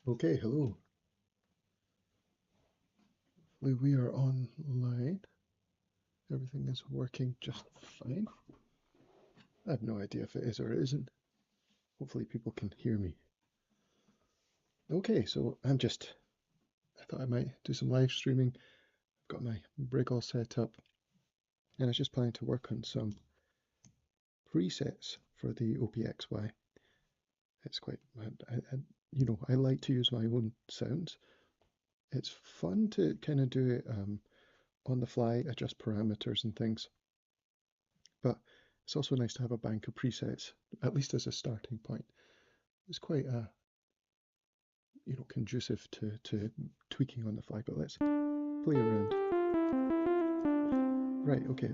Okay, hello. We are online. Everything is working just fine. I have no idea if it is or it isn't. Hopefully people can hear me. Okay, so I thought I might do some live streaming. I've got my rig all set up and I was just planning to work on some presets for the OPXY. It's quite, I like to use my own sounds. It's fun to kind of do it on the fly, adjust parameters and things. But it's also nice to have a bank of presets, at least as a starting point. It's quite conducive to tweaking on the fly. But let's play around. Right, okay.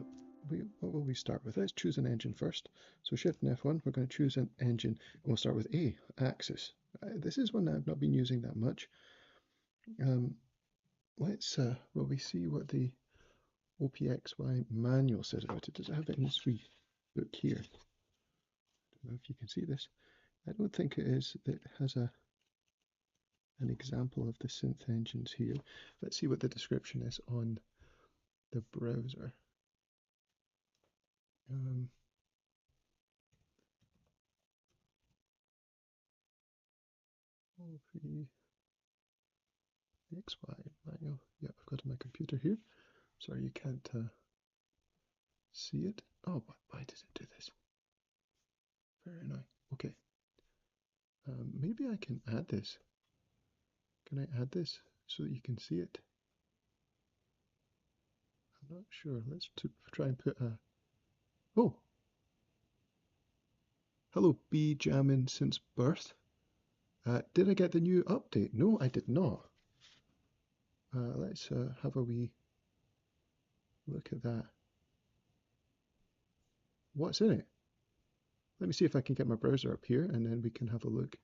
What will we start with? Let's choose an engine first. So Shift and F1, we're going to choose an engine, and we'll start with A, Axis. This is one that I've not been using that much. Well, we see what the OPXY manual says about it. Does it have it in this free book here? I don't know if you can see this. I don't think it is. It has an example of the synth engines here. Let's see what the description is on the browser. OPXY manual. Yeah, I've got it on my computer here. Sorry, you can't see it. Oh, why does it do this? Very annoying. Okay. Maybe I can add this. Can I add this so that you can see it? I'm not sure. Let's try and put a... Oh! Hello, B jamming since birth. Did I get the new update? No, I did not. Let's have a wee look at that. What's in it? Let me see if I can get my browser up here and then we can have a look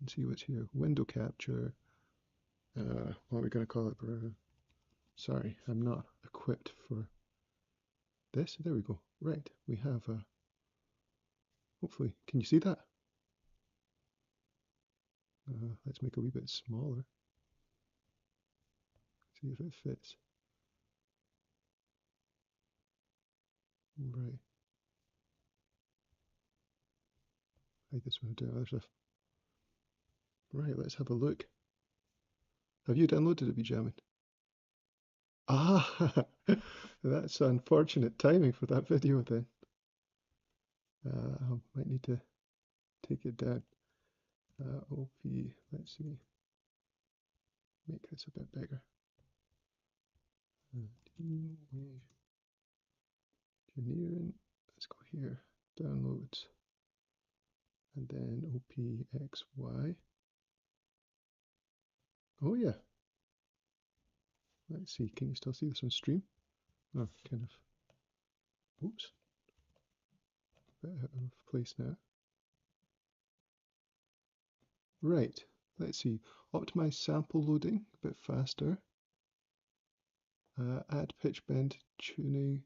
and see what's here. Window capture. What are we going to call it? Sorry, I'm not equipped for this. There we go. Right, we have hopefully, can you see that? Let's make it a wee bit smaller. See if it fits. Right. Hide this one down. Other stuff. Right, let's have a look. Have you downloaded it, Benjamin? Ah, that's unfortunate timing for that video then. I might need to take it down. OP, let's see. Make this a bit bigger. Engineering, let's go here. Downloads. And then OPXY. Oh yeah. Let's see, can you still see this on stream? Oh, kind of. Oops. A bit out of place now. Right, let's see. Optimize sample loading a bit faster. Add pitch bend tuning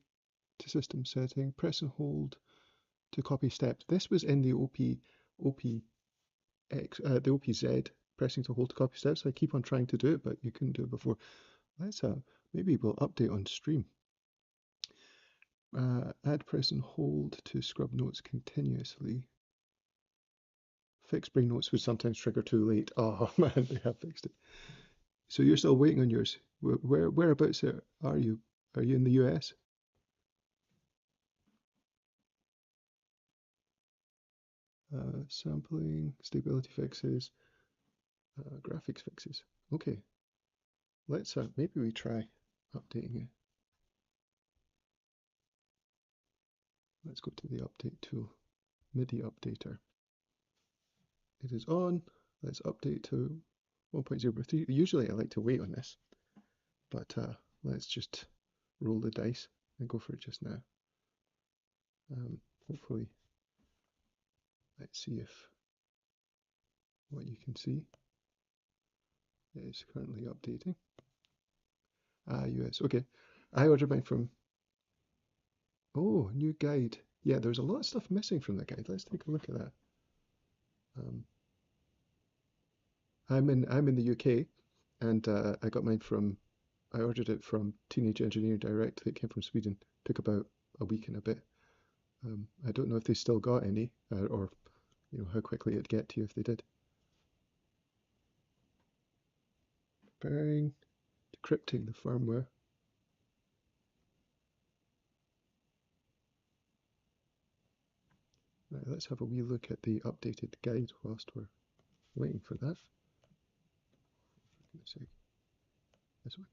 to system setting. Press and hold to copy steps. This was in the the OPZ, pressing to hold to copy steps. I keep on trying to do it, but you couldn't do it before. Let's maybe we'll update on stream. Add press and hold to scrub notes continuously. Fixed bring notes would sometimes trigger too late. Oh man, they have fixed it. So you're still waiting on yours. Whereabouts are you? Are you in the US? Sampling, stability fixes, graphics fixes. Okay, let's maybe we try updating it. Let's go to the update tool, MIDI updater. It is on. Let's update to 1.03. Usually I like to wait on this, but let's just roll the dice and go for it just now. Hopefully, let's see if what you can see is currently updating. US. Okay, I ordered mine from. Oh, new guide. Yeah, there's a lot of stuff missing from the guide. Let's take a look at that. I'm in the UK, and I got mine I ordered it from Teenage Engineer Direct. It came from Sweden. Took about a week and a bit. I don't know if they still got any, or how quickly it'd get to you if they did. Preparing, decrypting the firmware. Right, let's have a wee look at the updated guide whilst we're waiting for that. For goodness sake. This one.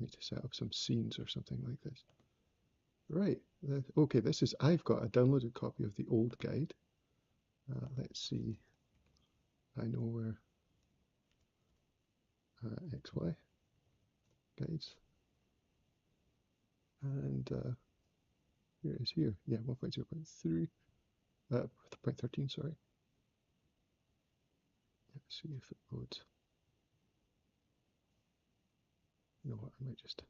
I need to set up some scenes or something like this. Right, okay, I've got a downloaded copy of the old guide. Let's see, I know where XY guides, and here it is here, yeah, 1.0.3, 0.13, sorry. Let's see if it loads. You know what, I might just...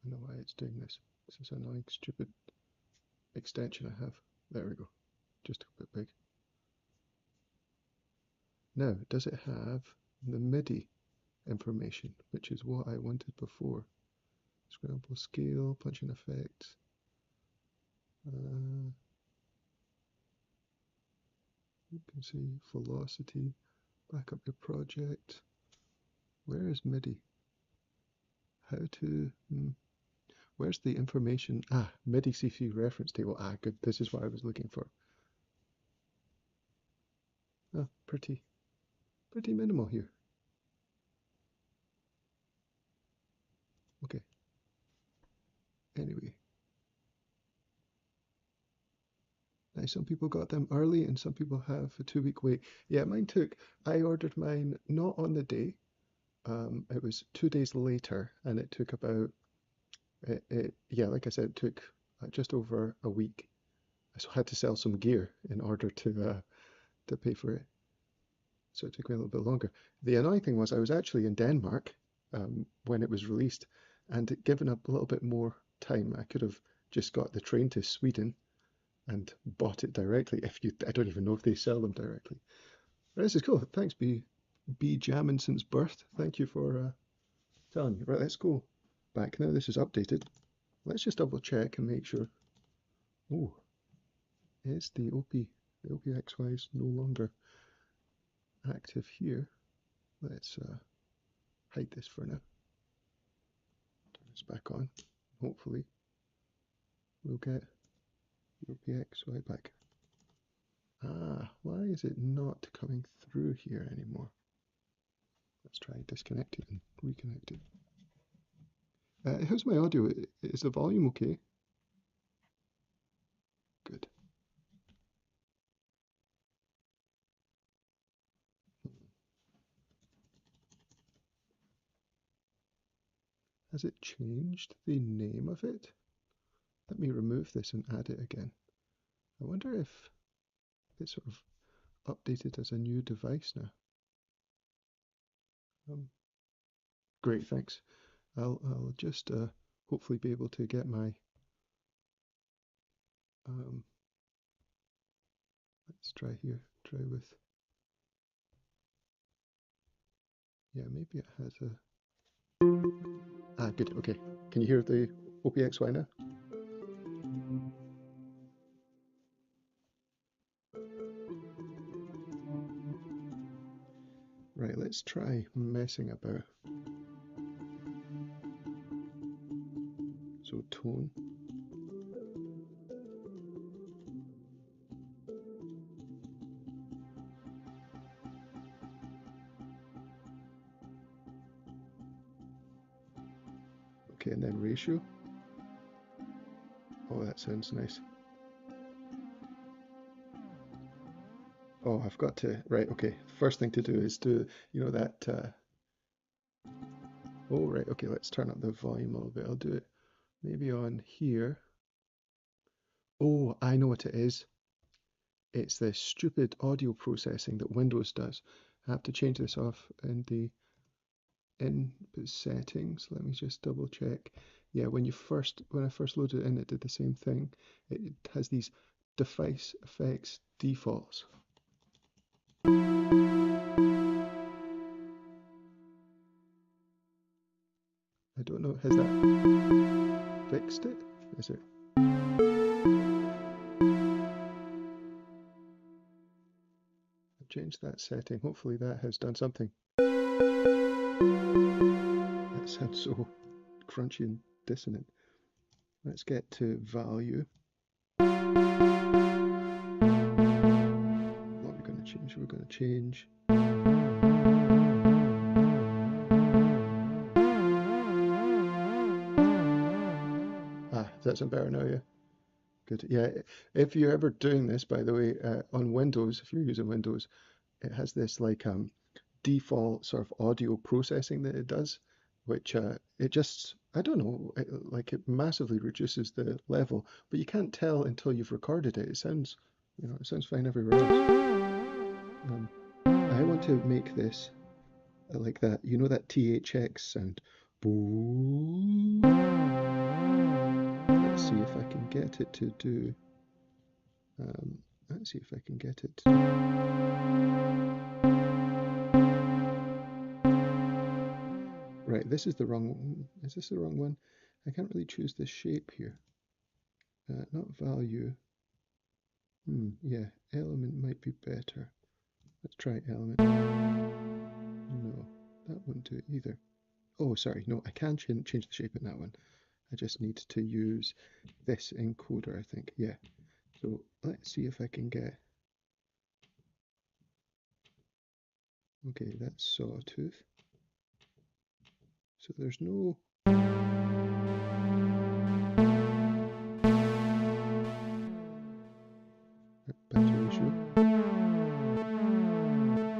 I know why it's doing this. This is an annoying, stupid extension I have. There we go. Just a bit big. Now, does it have the MIDI information, which is what I wanted before? Scramble scale, punch-in effects. You can see velocity, back up your project. Where is MIDI? How to... Where's the information? MIDI CC reference table. Good. This is what I was looking for. Pretty minimal here. Okay. Anyway. Now, some people got them early and some people have a 2-week wait. Yeah, I ordered mine not on the day. It was 2 days later, and it took about, yeah, like I said, it took just over a week. So I had to sell some gear in order to pay for it. So it took me a little bit longer. The annoying thing was I was actually in Denmark when it was released, and given up a little bit more time, I could have just got the train to Sweden and bought it directly. I don't even know if they sell them directly. But this is cool. Thanks, B jamming since birth. Thank you for telling me. Right, let's go back now. This is updated. Let's just double check and make sure. Oh, is the OPXY is no longer active here. Let's hide this for now. Turn this back on. Hopefully we'll get OPXY back. Why is it not coming through here anymore? Let's try disconnect it and reconnect it. How's my audio? Is the volume okay? Good. Has it changed the name of it? Let me remove this and add it again. I wonder if it's sort of updated as a new device now. Great, thanks. I'll just hopefully be able to get my let's try here. Try with, yeah, maybe it has a good. Okay, can you hear the OPXY now? Right, let's try messing about. So tone. Okay, and then ratio. Oh, that sounds nice. Oh, I've got to, right, okay. First thing to do is do, that, oh, right, okay, let's turn up the volume a little bit. I'll do it maybe on here. Oh, I know what it is. It's the stupid audio processing that Windows does. I have to change this off in the input settings. Let me just double check. yeah, when I first loaded it in, it did the same thing. It has these device effects defaults. I don't know, has that fixed it? Is it? I've changed that setting. Hopefully that has done something. That sounds so crunchy and dissonant. Let's get to value. What are we going to change? We're going to change. Does that sound better now? Yeah. Good. Yeah. If you're ever doing this, by the way, on Windows, if you're using Windows, it has this like default sort of audio processing that it does, which it just, I don't know, it massively reduces the level, but you can't tell until you've recorded it. It sounds, it sounds fine everywhere else. I want to make this like that, that THX sound. Boo. Let's see if I can get it to do. Let's see if I can get it to do. Right, this is the wrong one. Is this the wrong one? I can't really choose this shape here. Not value. Yeah, element might be better. Let's try element. No, that won't do it either. Oh, sorry, no, I can change the shape in that one. I just need to use this encoder, I think. Yeah. So let's see if I can get. Okay, that's sawtooth. So there's no. Better ratio.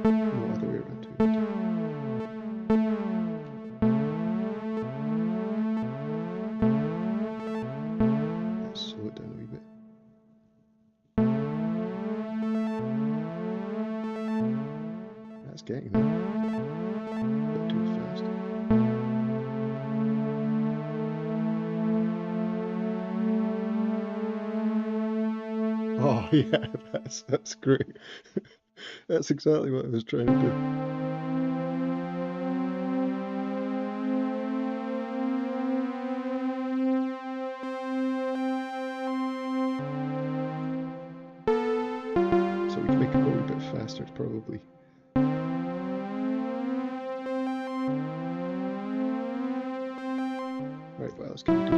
No other way around to it. Let's slow it down a wee bit. That's getting there. A bit too fast. Oh yeah, that's great. That's exactly what I was trying to do. So we can make it go a bit faster, probably. Right, what else can we do?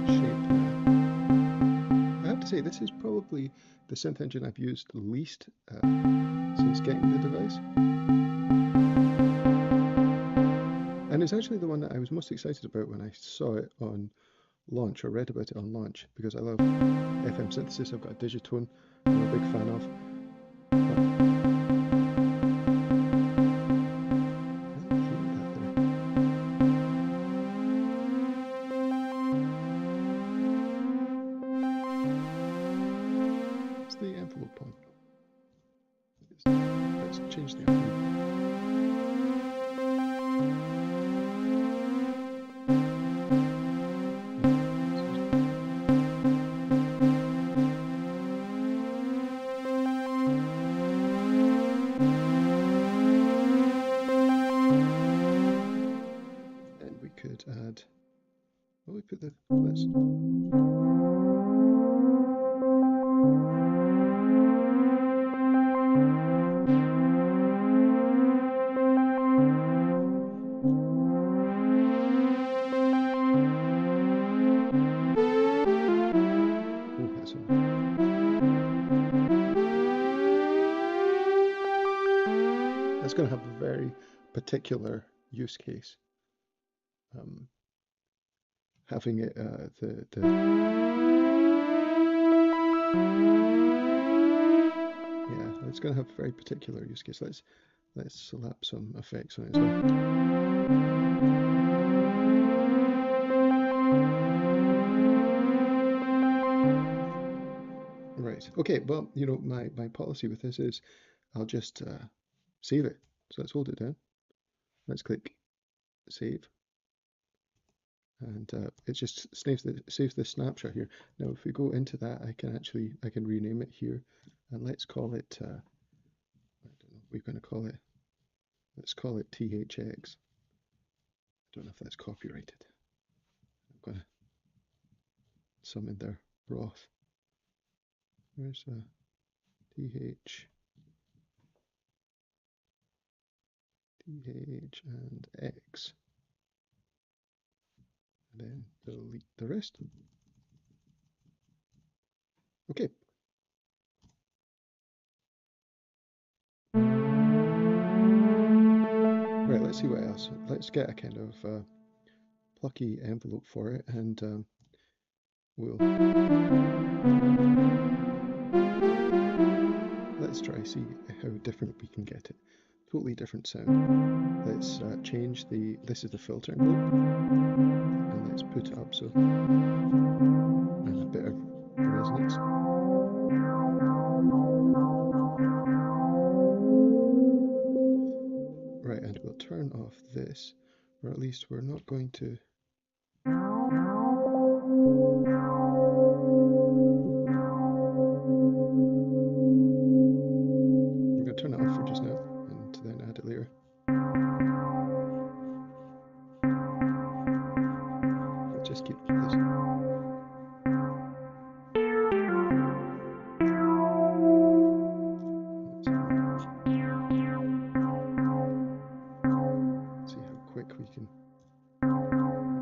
Shape. I have to say, this is probably the synth engine I've used least since getting the device. And it's actually the one that I was most excited about when I saw it on launch, or read about it on launch, because I love FM synthesis. I've got a Digitone I'm a big fan of. What's the envelope point? Let's change the envelope. Could add. Well, we put the. Let's. Oh, that's enough. That's going to have a very particular use case. Having it yeah, it's going to have a very particular use case. Let's slap some effects on it as well. Right. Okay, well, you know, my policy with this is I'll just save it. So let's hold it down. Let's click save. And it just saves the snapshot here. Now, if we go into that, I can rename it here, and let's call it. I don't know. We're going to call it. Let's call it THX. I don't know if that's copyrighted. I'm going to summon their broth. Where's TH and X, and then delete the rest. Okay. Right, let's see what else. Let's get a kind of plucky envelope for it, and let's try see how different we can get it. Totally different sound. Let's change this is the filter envelope, and let's put it up so, and a bit of resonance. Right, and we'll turn off this, or at least we're not going to. We're going to turn it off for just now, and then add it later. Let's just keep this. Let's see how quick we can.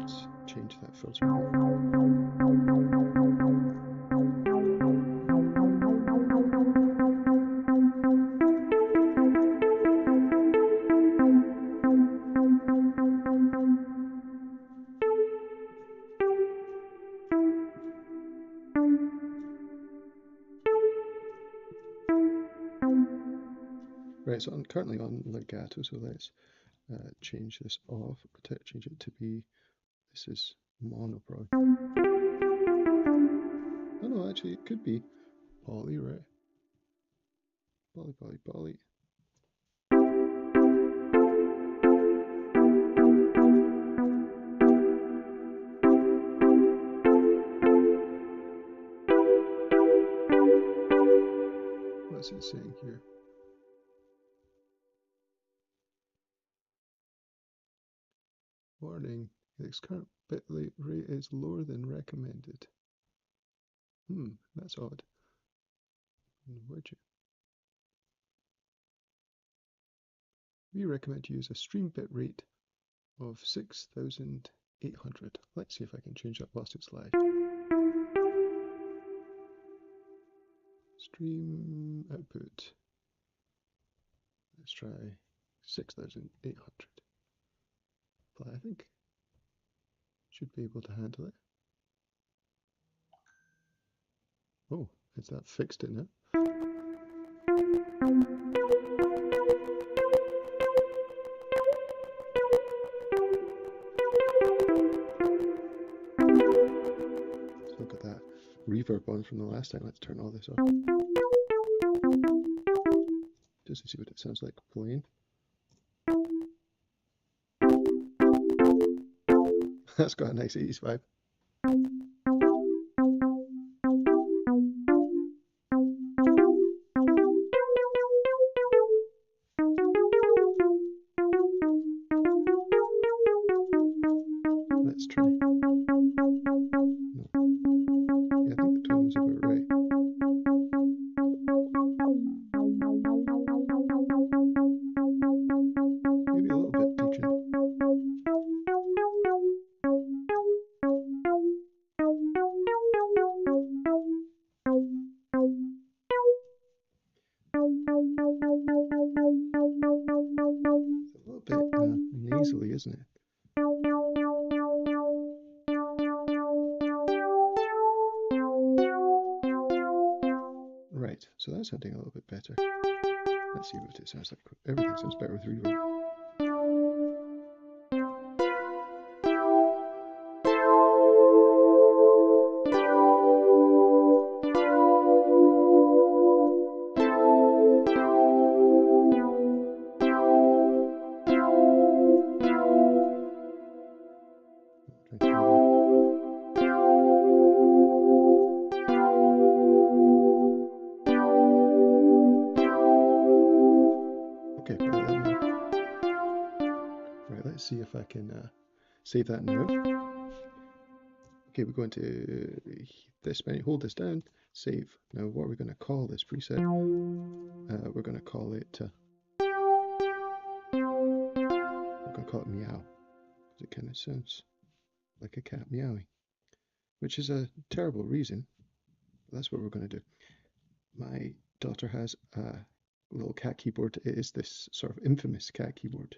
Let's change that filter. Right, so I'm currently on legato, so let's change this off, change it to be, this is mono probably. Oh no, actually it could be poly, right? Poly, poly, poly. What's it saying here? Warning, the current bitrate rate is lower than recommended. That's odd. Where'd you? We recommend you use a stream bit rate of 6,800. Let's see if I can change that whilst it's live. Stream output. Let's try 6,800. I think should be able to handle it. Oh, is that fixed it now? Let's look at that reverb on from the last time. Let's turn all this off. Just to see what it sounds like playing. That's got a nice 80s vibe. Let's try. No. Yeah, I think the tone was about right. Maybe a little bit detuned. It's a little bit nasally, isn't it? Right, so that's sounding a little bit better. Let's see what it sounds like. Everything sounds better with reverb. see if I can save that now. Okay, we're going to this menu, hold this down, save. Now what are we going to call this preset? We're going to call it meow, because it kind of sounds like a cat meowing, which is a terrible reason. That's what we're going to do. My daughter has a little cat keyboard. It is this sort of infamous cat keyboard,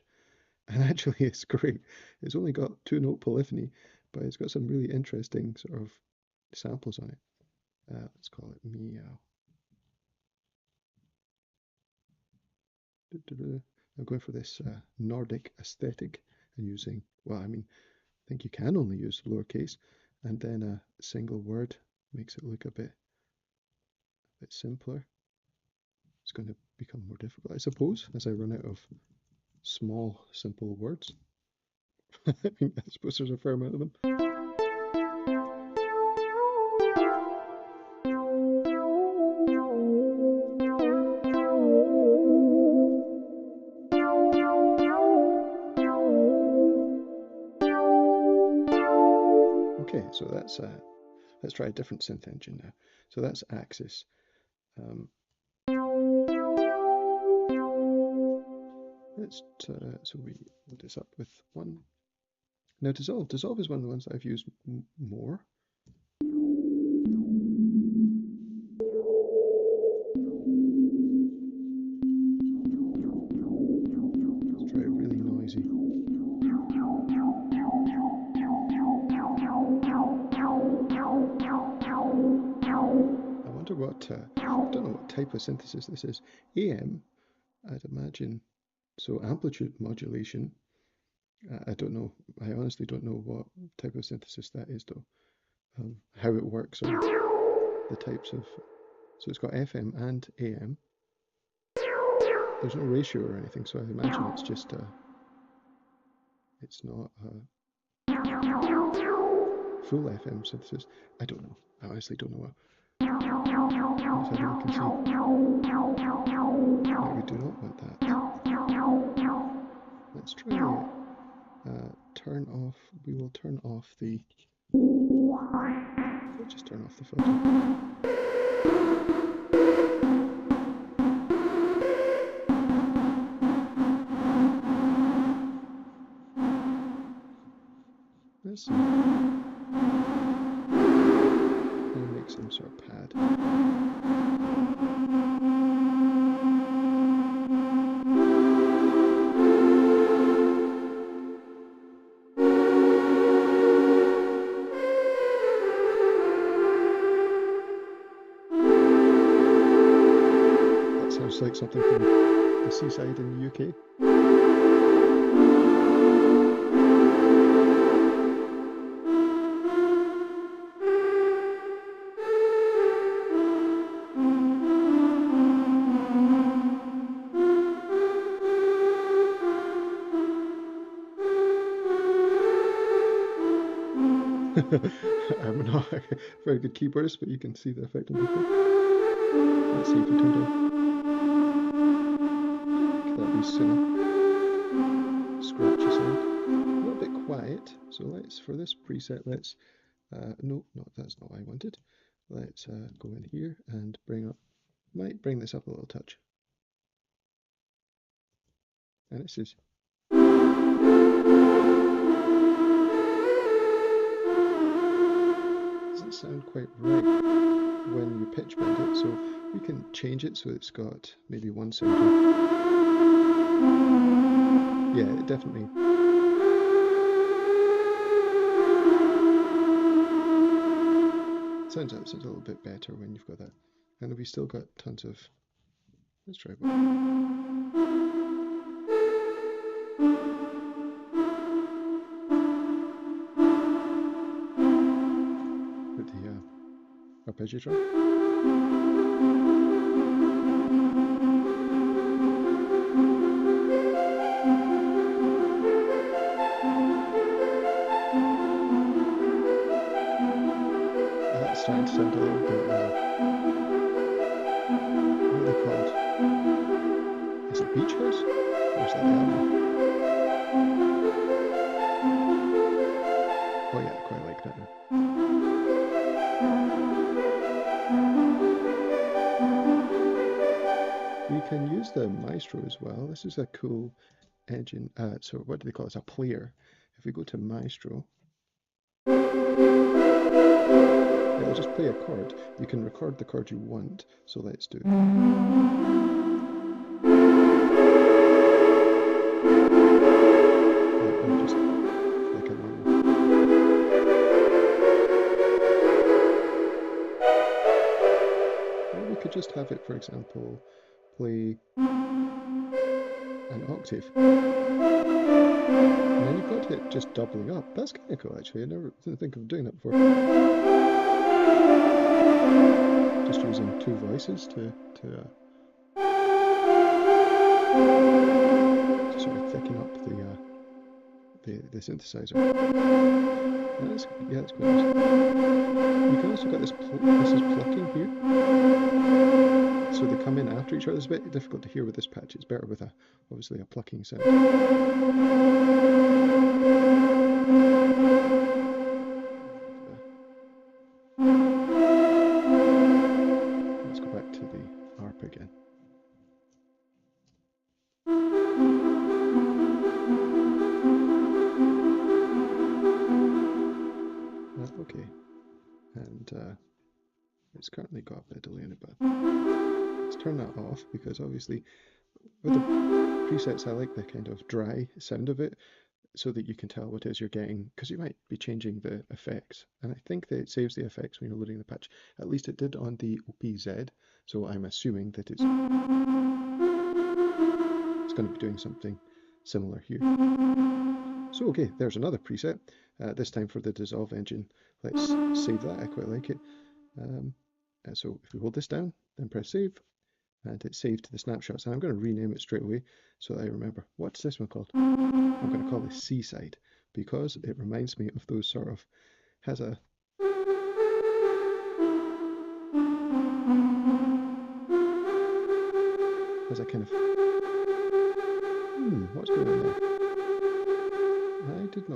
and actually it's great. It's only got 2-note polyphony, but it's got some really interesting sort of samples on it. Let's call it meow. I'm going for this Nordic aesthetic and using, well, I mean, I think you can only use lowercase, and then a single word makes it look a bit simpler. It's going to become more difficult, I suppose, as I run out of small, simple words. I suppose there's a fair amount of them. Okay, so that's let's try a different synth engine now. So that's Axis. So we load this up with one. Now Dissolve. Dissolve is one of the ones that I've used more. Let's try it really noisy. I wonder what, I don't know what type of synthesis this is. AM, I'd imagine, so amplitude modulation. I don't know. I honestly don't know what type of synthesis that is, though. How it works, or the types of. So it's got FM and AM. There's no ratio or anything, so I imagine it's just it's not full FM synthesis. I don't know. I honestly don't know what. Let's have a look and see. No, we do not want that. Let's try turn off. We will turn off the. We'll just turn off the filter. Let's see. We'll make some sort of pad. That sounds like something from the seaside in the UK. I'm not a very good keyboardist, but you can see the effect on people. Let's see if we turn down. That be scratchy sound. A little bit quiet. So let's, for this preset, let's no, that's not what I wanted. Let's go in here and might bring this up a little touch. And it says. Doesn't sound quite right when you pitch bend it, so we can change it so it's got maybe one sound. Yeah, it definitely. Sounds a little bit better when you've got that. And we still got tons of. Let's try one. With the arpeggio drum. That's starting to sound a little bit. What are they called? Is it Beach House? Or is that the album? Maestro as well. This is a cool engine. So what do they call it? It's a player. If we go to Maestro, it'll just play a chord. You can record the chord you want. So let's do. Or just like a normal. Or we could just have it, for example, play an octave. And then you've got it just doubling up. That's kind of cool, actually. I never didn't think of doing that before. Just using two voices to sort of thicken up the synthesizer. That's quite nice. You can also get this is plucking here. So they come in after each other. It's a bit difficult to hear with this patch. It's better with obviously a plucking sound. Let's go back to the ARP again. Okay, and it's currently got a bit of delay in it, but let's turn that off because obviously with the presets I like the kind of dry sound of it so that you can tell what it is you're getting, because you might be changing the effects, and I think that it saves the effects when you're loading the patch. At least it did on the OPZ, so I'm assuming that it's going to be doing something similar here. So okay, there's another preset, this time for the Dissolve engine. Let's save that, I quite like it. So if we hold this down, then press save, and it's saved to the snapshots. And I'm going to rename it straight away so that I remember. What's this one called? I'm going to call this Seaside because it reminds me of those sort of, has a kind of, what's going on there? I did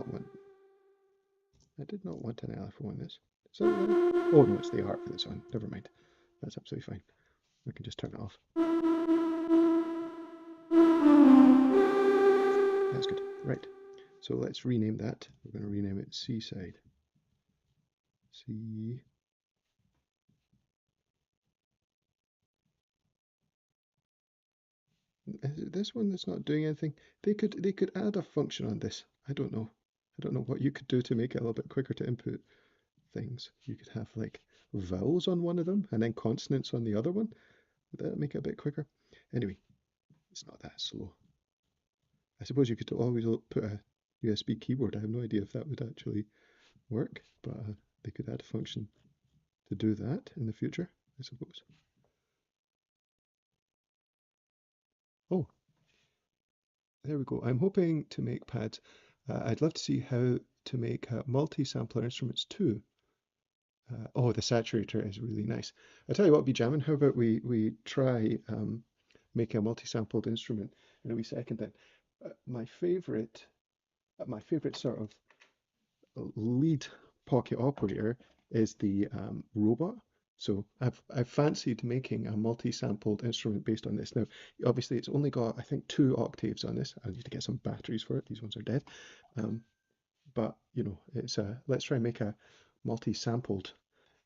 not want an LFO on this. Is that right? Oh no, it's the art for this one. Never mind. That's absolutely fine. We can just turn it off. That's good. Right. So let's rename that. We're going to rename it Seaside. This one that's not doing anything. They could add a function on this. I don't know. I don't know what you could do to make it a little bit quicker to input things. You could have like vowels on one of them and then consonants on the other one. Would that make it a bit quicker? Anyway, it's not that slow. I suppose you could always put a USB keyboard. I have no idea if that would actually work, but they could add a function to do that in the future, I suppose. Oh, there we go. I'm hoping to make pads. I'd love to see how to make multi-sampler instruments too. Oh, the saturator is really nice. I'll tell you what, Jamming, how about we try making a multi-sampled instrument in a wee second then. My favorite sort of lead pocket operator is the robot. So I've fancied making a multi-sampled instrument based on this. Now, obviously, it's only got, I think, 2 octaves on this. I need to get some batteries for it. These ones are dead. But, you know, it's let's try and make a multi-sampled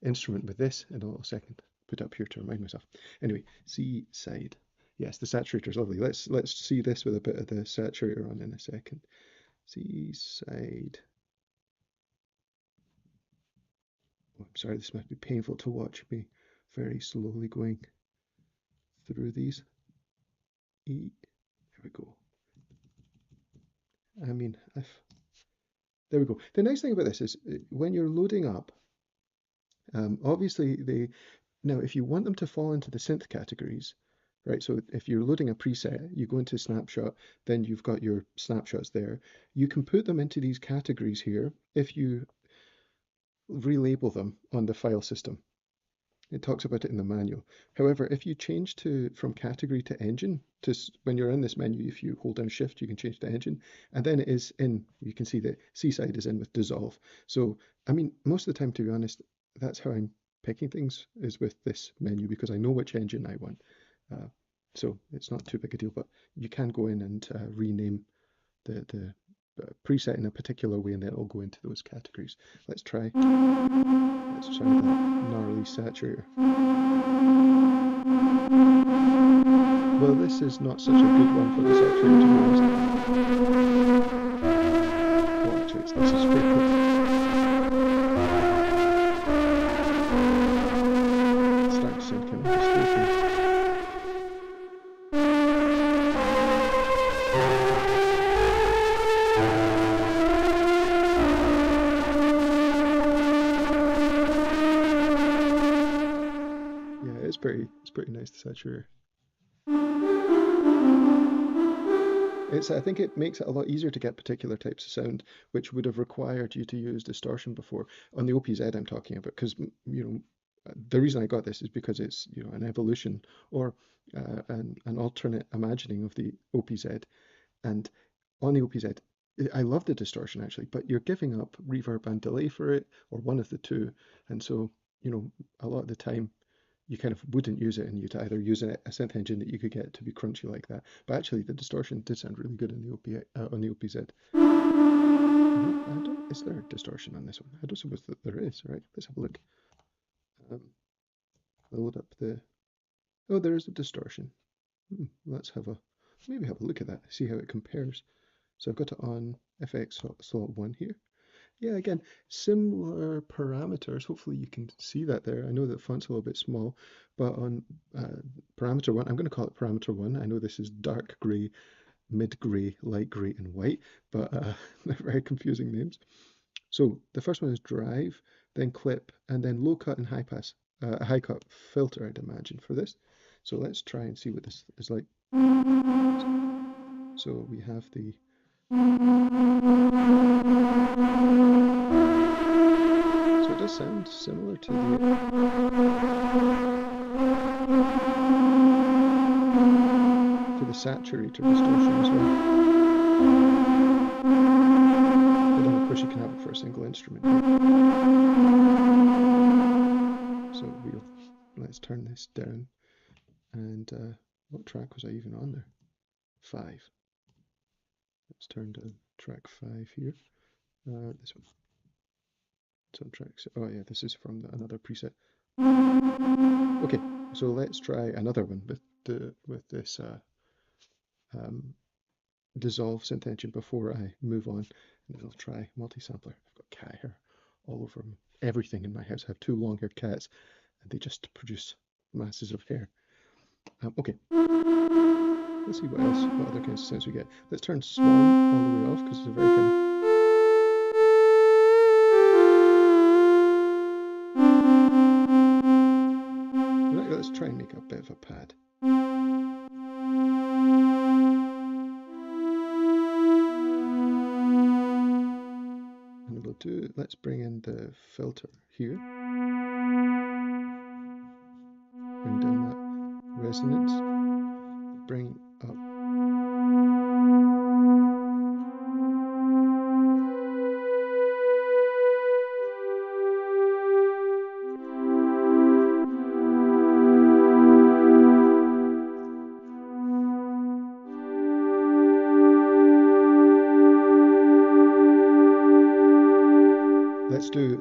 instrument with this in a little second. Put it up here to remind myself. Anyway, Seaside. Yes, the saturator is lovely. Let's see this with a bit of the saturator on in a second. Seaside. Oh, I'm sorry, this might be painful to watch me very slowly going through these. There we go. I mean, there we go. The nice thing about this is when you're loading up, obviously now if you want them to fall into the synth categories, right? So if you're loading a preset, you go into snapshot, then you've got your snapshots there. You can put them into these categories here if you relabel them on the file system. It talks about it in the manual. However, if you change from category to engine, when you're in this menu, if you hold down shift, you can change to engine, and then it is in, you can see that Seaside is in with Dissolve. So, I mean, most of the time, to be honest, that's how I'm picking things, is with this menu, because I know which engine I want. So it's not too big a deal, but you can go in and rename the preset in a particular way, and then it'll go into those categories. Let's try that gnarly saturator. Well, this is not such a good one for the saturator, to be honest. Well, actually, this is pretty cool. It's starting to sound kind of distorted. Yeah, it's pretty nice, the saturator. I think it makes it a lot easier to get particular types of sound, which would have required you to use distortion before. On the OPZ I'm talking about, because the reason I got this is because it's an evolution or an alternate imagining of the OPZ. And on the OPZ, I love the distortion actually, but you're giving up reverb and delay for it, or one of the two. And so, a lot of the time you kind of wouldn't use it, and you'd either use a synth engine that you could get to be crunchy like that. But actually, the distortion did sound really good on the OPZ. Is there a distortion on this one? I don't suppose that there is, right? Let's have a look. Load up the... Oh, there is a distortion. Let's maybe have a look at that, see how it compares. So I've got it on FX slot 1 here. Yeah, again, similar parameters. Hopefully you can see that there. I know that the font's a little bit small, but on parameter 1, I'm going to call it parameter 1. I know this is dark grey, mid grey, light grey, and white, but they're very confusing names. So the first one is drive, then clip, and then low cut and high pass, high cut filter, I'd imagine, for this. So let's try and see what this is like. So we have the... So it does sound similar to the saturator distortion as well. But then of course you can have it for a single instrument. So let's turn this down. And what track was I even on there? 5. Let's turn down track 5 here. This one. It's on track. Oh yeah, this is from another preset. Okay, so let's try another one with this dissolve synth engine before I move on. And then I'll try multi-sampler. I've got cat hair all over everything in my house. I have 2 long-haired cats, and they just produce masses of hair. Okay, let's see what other kinds of sounds we get. Let's turn Swarm all the way off, because it's a very kind of... Let's try and make a bit of a pad. And let's bring in the filter here. Bring down that resonance. Bring up.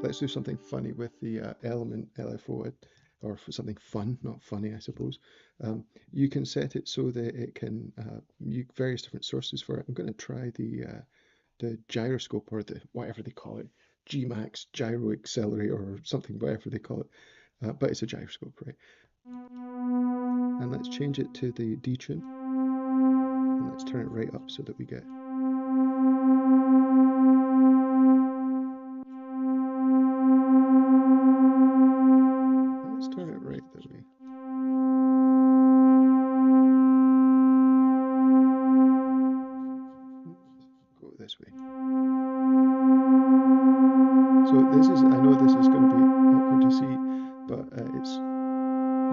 Let's do something funny with the element LFO, or for something fun, not funny, I suppose. You can set it so that it can use various different sources for it. I'm going to try the gyroscope, or the whatever they call it, Gmax gyro accelerator or something, whatever they call it. But it's a gyroscope, right? And let's change it to the detune, and let's turn it right up so that we get... Let's turn it right that way. Go this way. So I know this is going to be awkward to see, but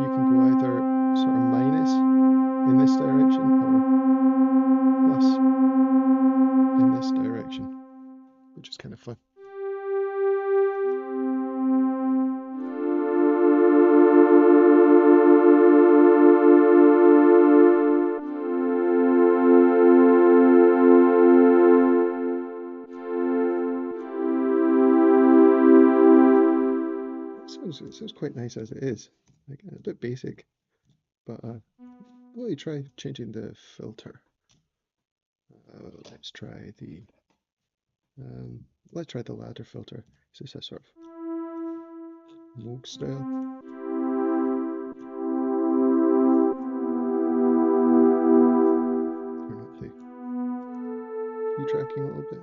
you can go either sort of minus in this direction or plus in this direction, which is kind of fun. sounds quite nice as it is, like a bit basic, but well, you try changing the filter. Let's try the ladder filter. Is this a sort of Moog style? Turn up the key tracking a little bit.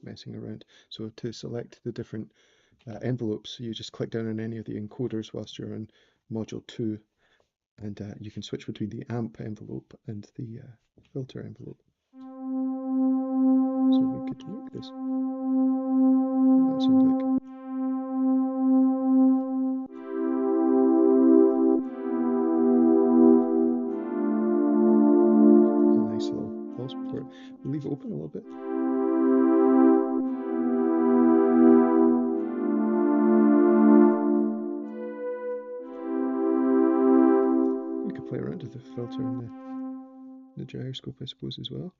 Messing around. So to select the different envelopes, you just click down on any of the encoders whilst you're on module 2, and you can switch between the amp envelope and the filter envelope. So we could make this. That sounds like. It's a nice little pulse port. We'll leave it open a little bit. Play around with the filter and the gyroscope, I suppose, as well.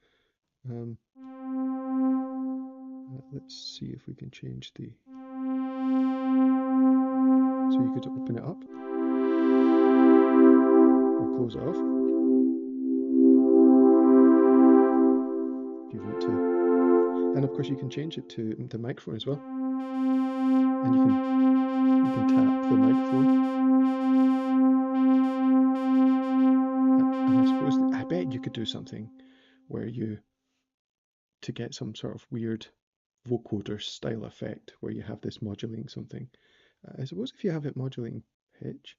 Let's see if we can change the. So you could open it up or close it off if you want to. And of course, you can change it to the microphone as well. And you can tap the microphone. I bet you could do something where to get some sort of weird vocoder style effect where you have this modulating something. I suppose if you have it modulating pitch,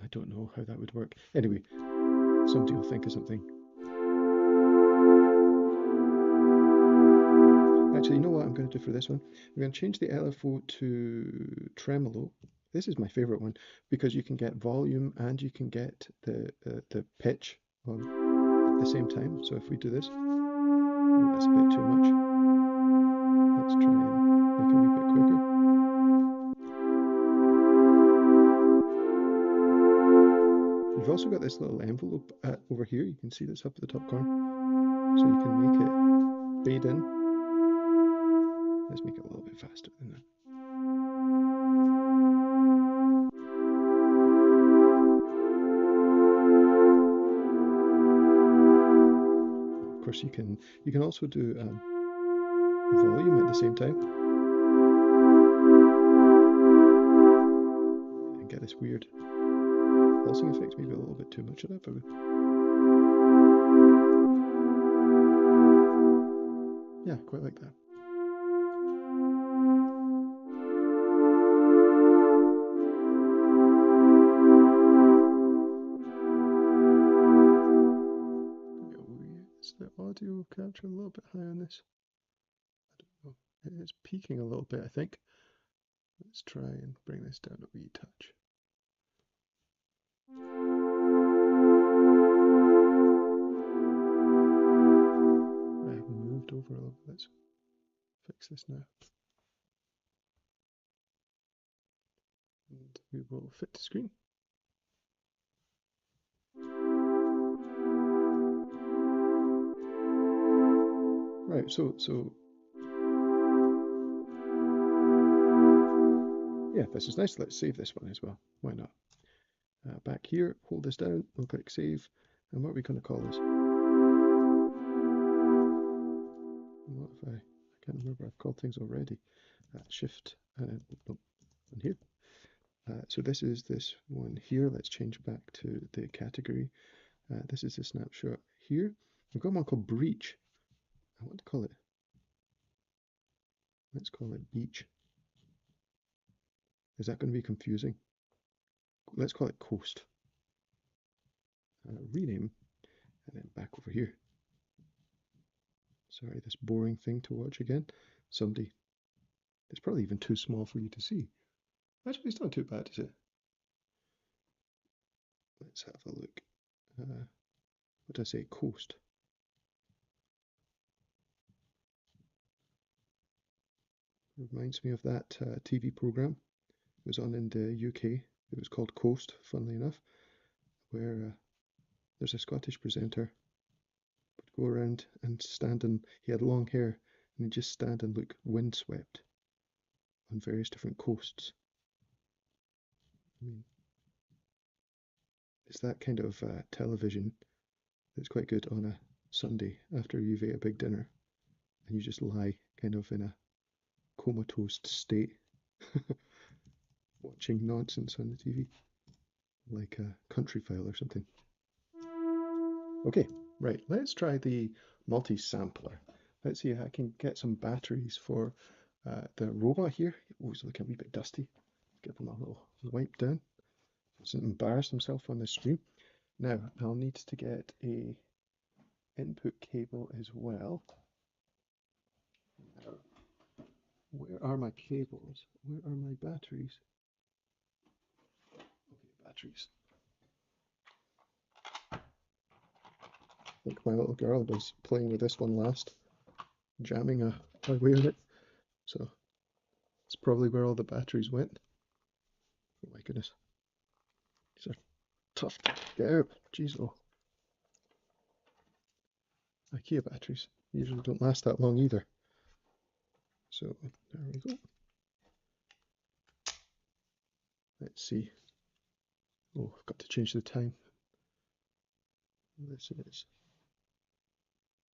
I don't know how that would work. Anyway, somebody will think of something. Actually, you know what I'm going to do for this one? I'm going to change the LFO to tremolo. This is my favorite one because you can get volume and you can get the pitch on at the same time. So if we do this, oh, that's a bit too much. Let's try and make it a wee bit quicker. You've also got this little envelope over here. You can see this up at the top corner. So you can make it fade in. Let's make it a little bit faster than that. Of course, you can also do volume at the same time and get this weird pulsing effect. Maybe a little bit too much of that, but yeah, quite like that. Is the audio capture a little bit high on this? I don't know. It is peaking a little bit, I think. Let's try and bring this down a wee touch. I've moved over a little bit. Let's fix this now. And we will fit the screen. Right, so yeah, this is nice. Let's save this one as well. Why not? Back here, hold this down, we'll click save. And what are we going to call this? What if I can't remember, I've called things already. Shift and on here. So this is this one here. Let's change back to the category. This is the snapshot here. We've got one called breach. I want to call it, let's call it beach. Is that going to be confusing? Let's call it coast. Rename, and then back over here. Sorry, this boring thing to watch again. Somebody, it's probably even too small for you to see. Actually, it's not too bad, is it? let's have a look. What did I say? Coast. Reminds me of that TV program. It was on in the UK. It was called Coast, funnily enough, where there's a Scottish presenter would go around and stand and he had long hair and he'd just stand and look windswept on various different coasts. I mean, it's that kind of television that's quite good on a Sunday after you've ate a big dinner and you just lie kind of in a comatose state watching nonsense on the TV, like a Country File or something. Okay, right, let's try the multi-sampler. Let's see if I can get some batteries for the robot here. Oh, he's looking a wee bit dusty. Give him a little wipe down. Doesn't embarrass himself on the stream. Now, I'll need to get a input cable as well. Now, where are my cables? Where are my batteries? Okay, batteries. I think my little girl was playing with this one last, jamming away on it. So it's probably where all the batteries went. Oh my goodness. These are tough to get out. Jeez, oh. IKEA batteries usually don't last that long either. So there we go. Let's see. Oh, I've got to change the time. This is,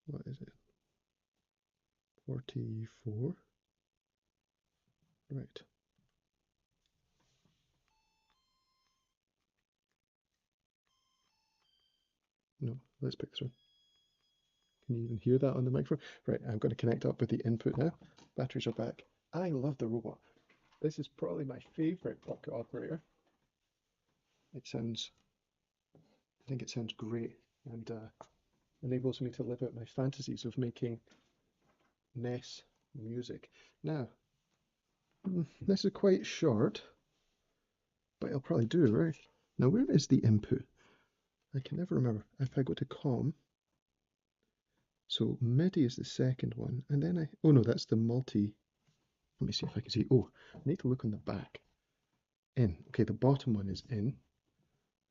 what is it? 44. Right. No, let's pick this one. Can you even hear that on the microphone? Right, I'm going to connect up with the input now. Batteries are back. I love the robot. This is probably my favorite pocket operator. It sounds, I think it sounds great and enables me to live out my fantasies of making NES music. Now, this is quite short, but it'll probably do, right? Now, where is the input? I can never remember. If I go to COM, so MIDI is the second one, and then oh no, that's the multi. Let me see if I can see. Oh, I need to look on the back. In. Okay, the bottom one is in.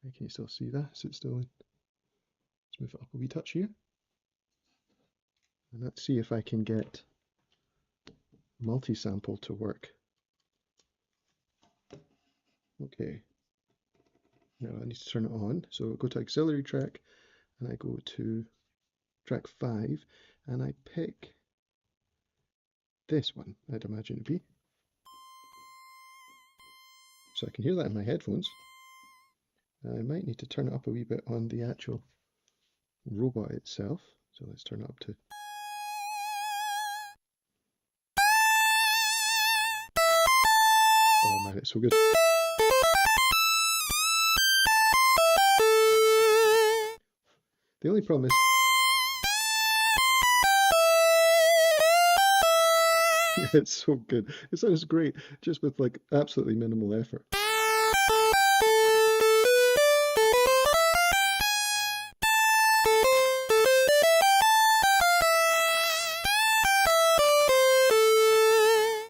Can you still see that? Is it still in? Let's move it up a wee touch here. And let's see if I can get multi-sample to work. Okay. Now I need to turn it on. So go to auxiliary track, and I go to track 5, and I pick this one, I'd imagine it be. So I can hear that in my headphones. I might need to turn it up a wee bit on the actual robot itself. So let's turn it up to. Oh man, it's so good. The only problem is it's so good. It sounds great, just with like absolutely minimal effort.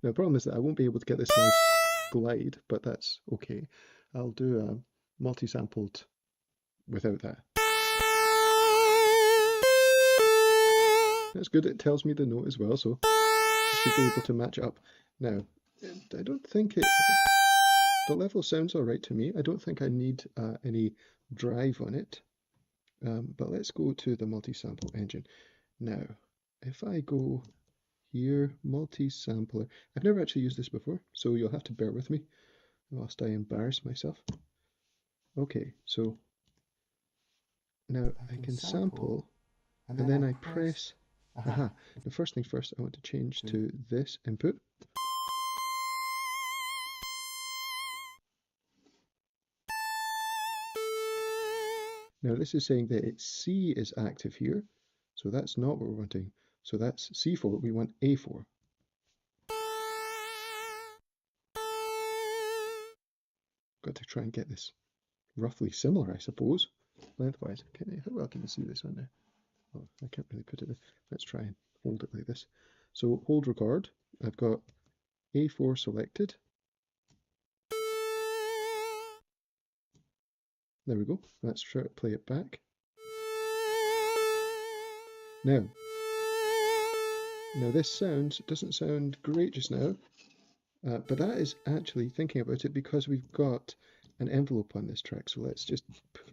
Now the problem is that I won't be able to get this nice glide, but that's okay. I'll do a multi-sampled without that. That's good, it tells me the note as well, so I should be able to match up. Now, I don't think the level sounds alright to me. I don't think I need any drive on it, but let's go to the multi-sample engine. Now, if I go here, multi-sampler, I've never actually used this before, so you'll have to bear with me whilst I embarrass myself. Okay, so now I can sample, and then I press, aha, the first thing first, I want to change to this input. Now this is saying that it's C is active here, so that's not what we're wanting. So that's C4, we want A4. Got to try and get this roughly similar, I suppose, lengthwise. How well can you see this on there? Oh, I can't really put it there. Let's try and hold it like this. So hold record. I've got A4 selected. There we go. Let's try to play it back. Now this doesn't sound great just now, but that is actually thinking about it because we've got an envelope on this track. So let's just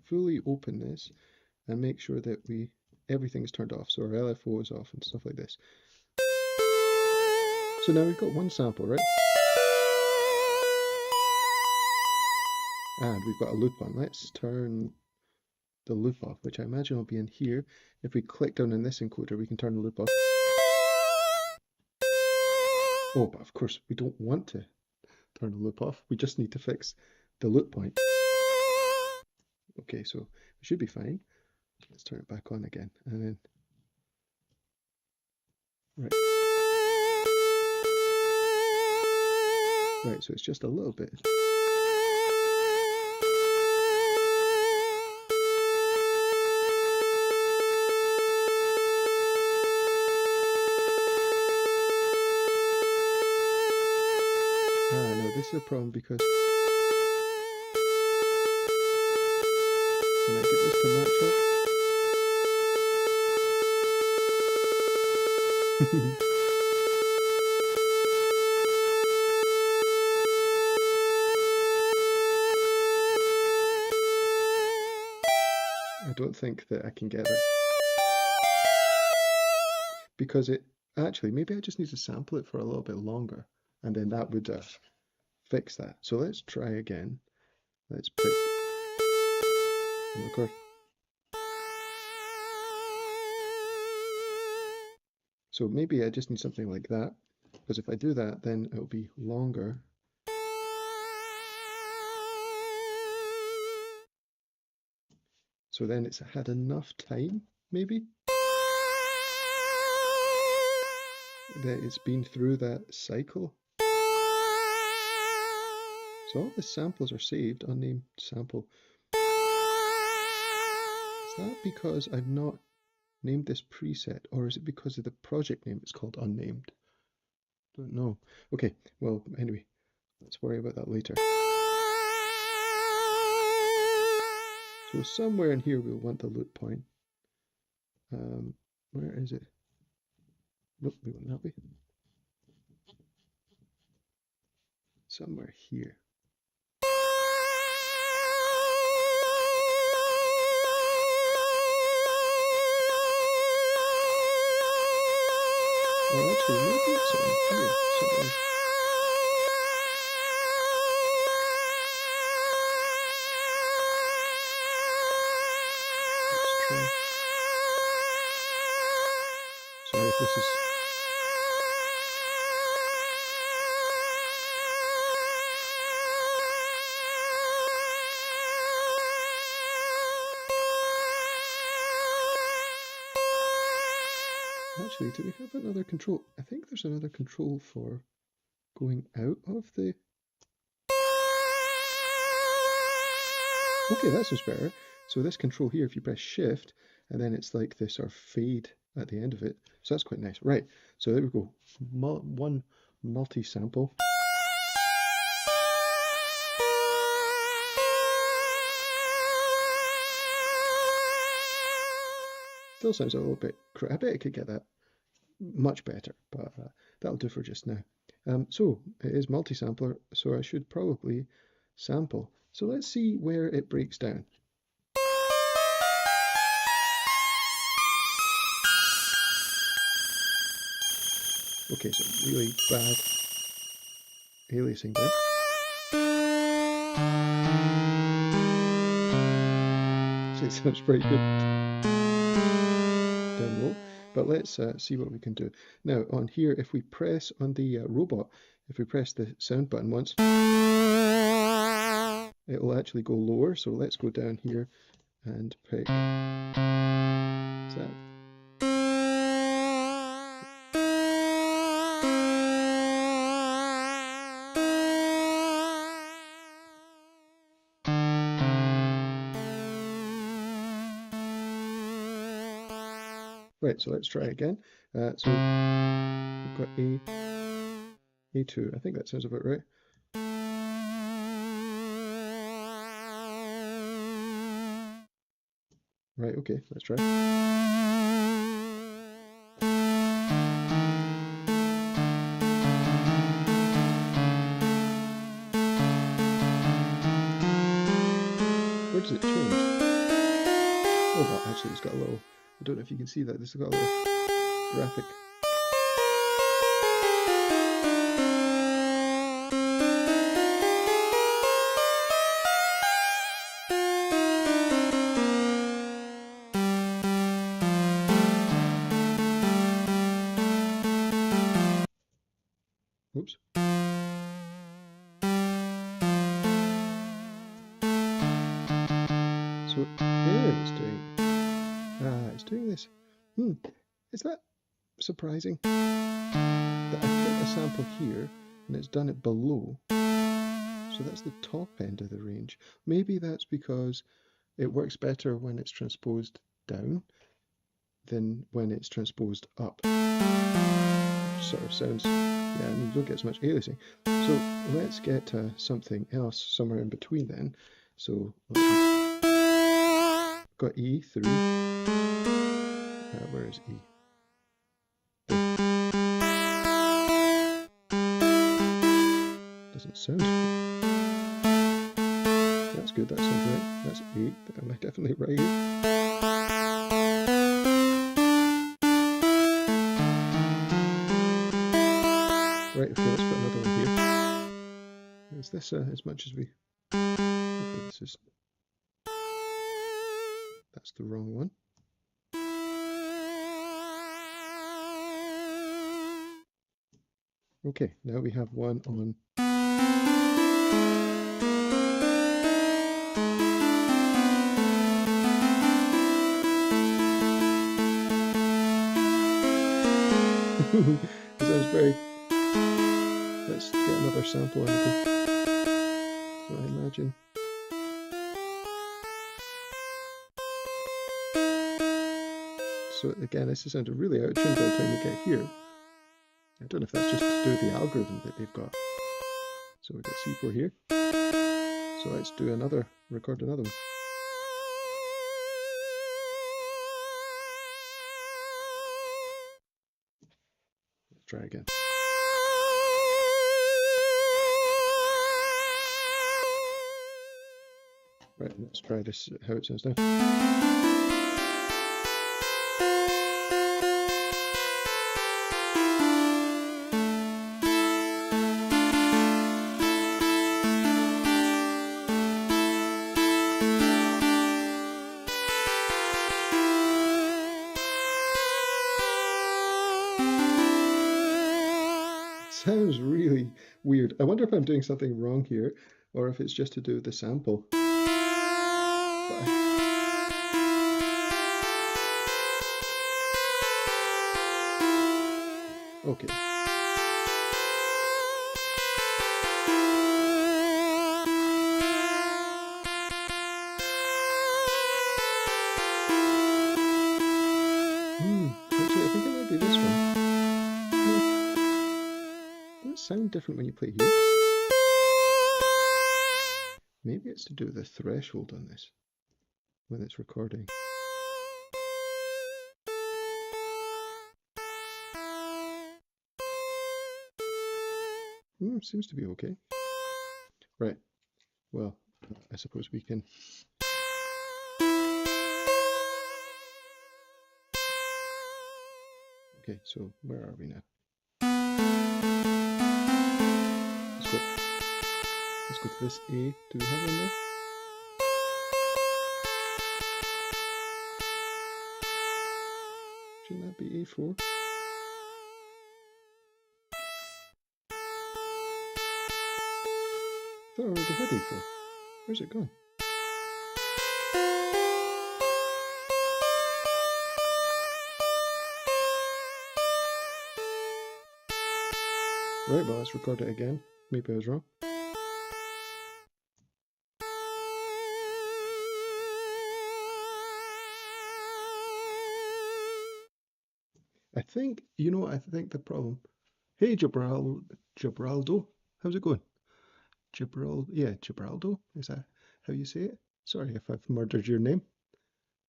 fully open this and make sure that everything's turned off. So our LFO is off and stuff like this. So now we've got one sample, right? And we've got a loop on. Let's turn the loop off, which I imagine will be in here. If we click down on this encoder, we can turn the loop off. Oh, but of course we don't want to turn the loop off. We just need to fix the loop point. Okay, so it should be fine. Let's turn it back on again, and then right. Right, so it's just a little bit. No, this is a problem because can I get this to match up? I don't think that I can get it because actually maybe I just need to sample it for a little bit longer, and then that would fix that. So let's try again. Let's pick and record. So maybe I just need something like that, because if I do that, then it'll be longer. So then it's had enough time, maybe, that it's been through that cycle. So all the samples are saved, unnamed sample. Is that because I've not named this preset, or is it because of the project name it's called unnamed? Don't know. Okay, well, anyway, let's worry about that later. So somewhere in here we'll want the loop point. Where is it? Nope, we want that way. Somewhere here. Well, actually, maybe it's on here somewhere. Let's try. Sorry if this is... Actually, do we have another control? I think there's another control for going out of the... Okay, that sounds better. So this control here, if you press shift, and then it's like this sort of fade at the end of it. So that's quite nice. Right, so there we go. One multi-sample. Still sounds a little bit... I bet I could get that much better, but that'll do for just now. So it is multi-sampler, so I should probably sample. So let's see where it breaks down. Okay, so really bad aliasing there. So it sounds pretty good down low, but let's see what we can do. Now on here, if we press on the robot, if we press the sound button once, it will actually go lower. So let's go down here and pick that. Right, so let's try again. So we've got A2. I think that sounds about right. Right, okay, let's try. Where does it change? Oh, well, actually, it's got a little, I don't know if you can see that, this has got a little graphic. Oops. So there it's doing. It's doing this. Is that surprising? That I put a sample here and it's done it below. So that's the top end of the range. Maybe that's because it works better when it's transposed down than when it's transposed up. Sort of sounds, yeah, and you don't get as much aliasing. So let's get something else somewhere in between then. So got E3. Where is E? Doesn't sound. That's good. That sounds right. That's 8. Am I definitely right here? Right, okay, let's put another one here. Is this as much as we... Okay, this is... That's the wrong one. Okay, now we have one on... It sounds very... Let's get another sample and go. So I imagine... So again, this is sounding really out of tune by the time you get here. I don't know if that's just to do with the algorithm that they've got. So we've got C4 here. So let's do another, record another one. Let's try again. Right, let's try this, how it sounds now. Sounds really weird. I wonder if I'm doing something wrong here, or if it's just to do with the sample. Okay. Actually, I think it might be this one. Does it sound different when you play here? Maybe it's to do with the threshold on this, when it's recording. Seems to be okay. Right. Well, I suppose we can... Okay, so where are we now? Let's go to this A. Do we have one there? Shouldn't that be A4? I thought I already had A4. Where's it gone? Right, well, let's record it again. Maybe I was wrong. I think, you know, I think the problem. Hey, Gibraldo, how's it going? Gibraldo, is that how you say it? Sorry if I've murdered your name.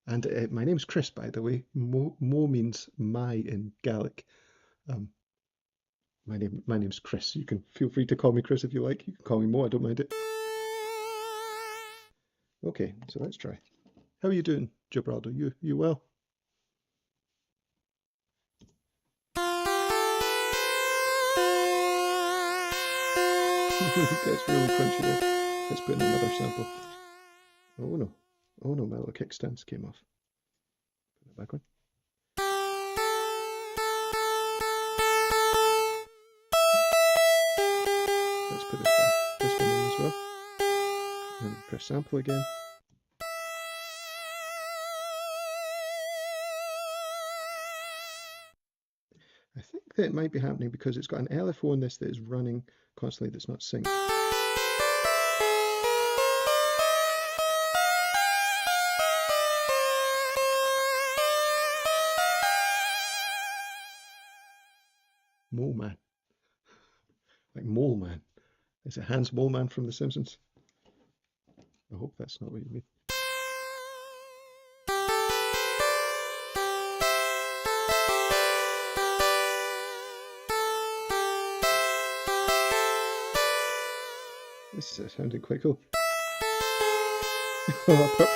And my name's Chris, by the way. Mo means my in Gaelic. Um, my name's Chris. You can feel free to call me Chris if you like. You can call me Mo. I don't mind it. Okay, so let's try. How are you doing, Gibraldo? You well? That's really crunchy there. Let's put in another sample. Oh no. Oh no, my little kickstands came off. Put it back on. Let's put this one in as well. And press sample again. I think that it might be happening because it's got an LFO in this that is running constantly that's not synced. Mole Man. Like Mole Man. Is it Hans Mole Man from The Simpsons? I hope that's not what you mean. This is sounding quite cool. apart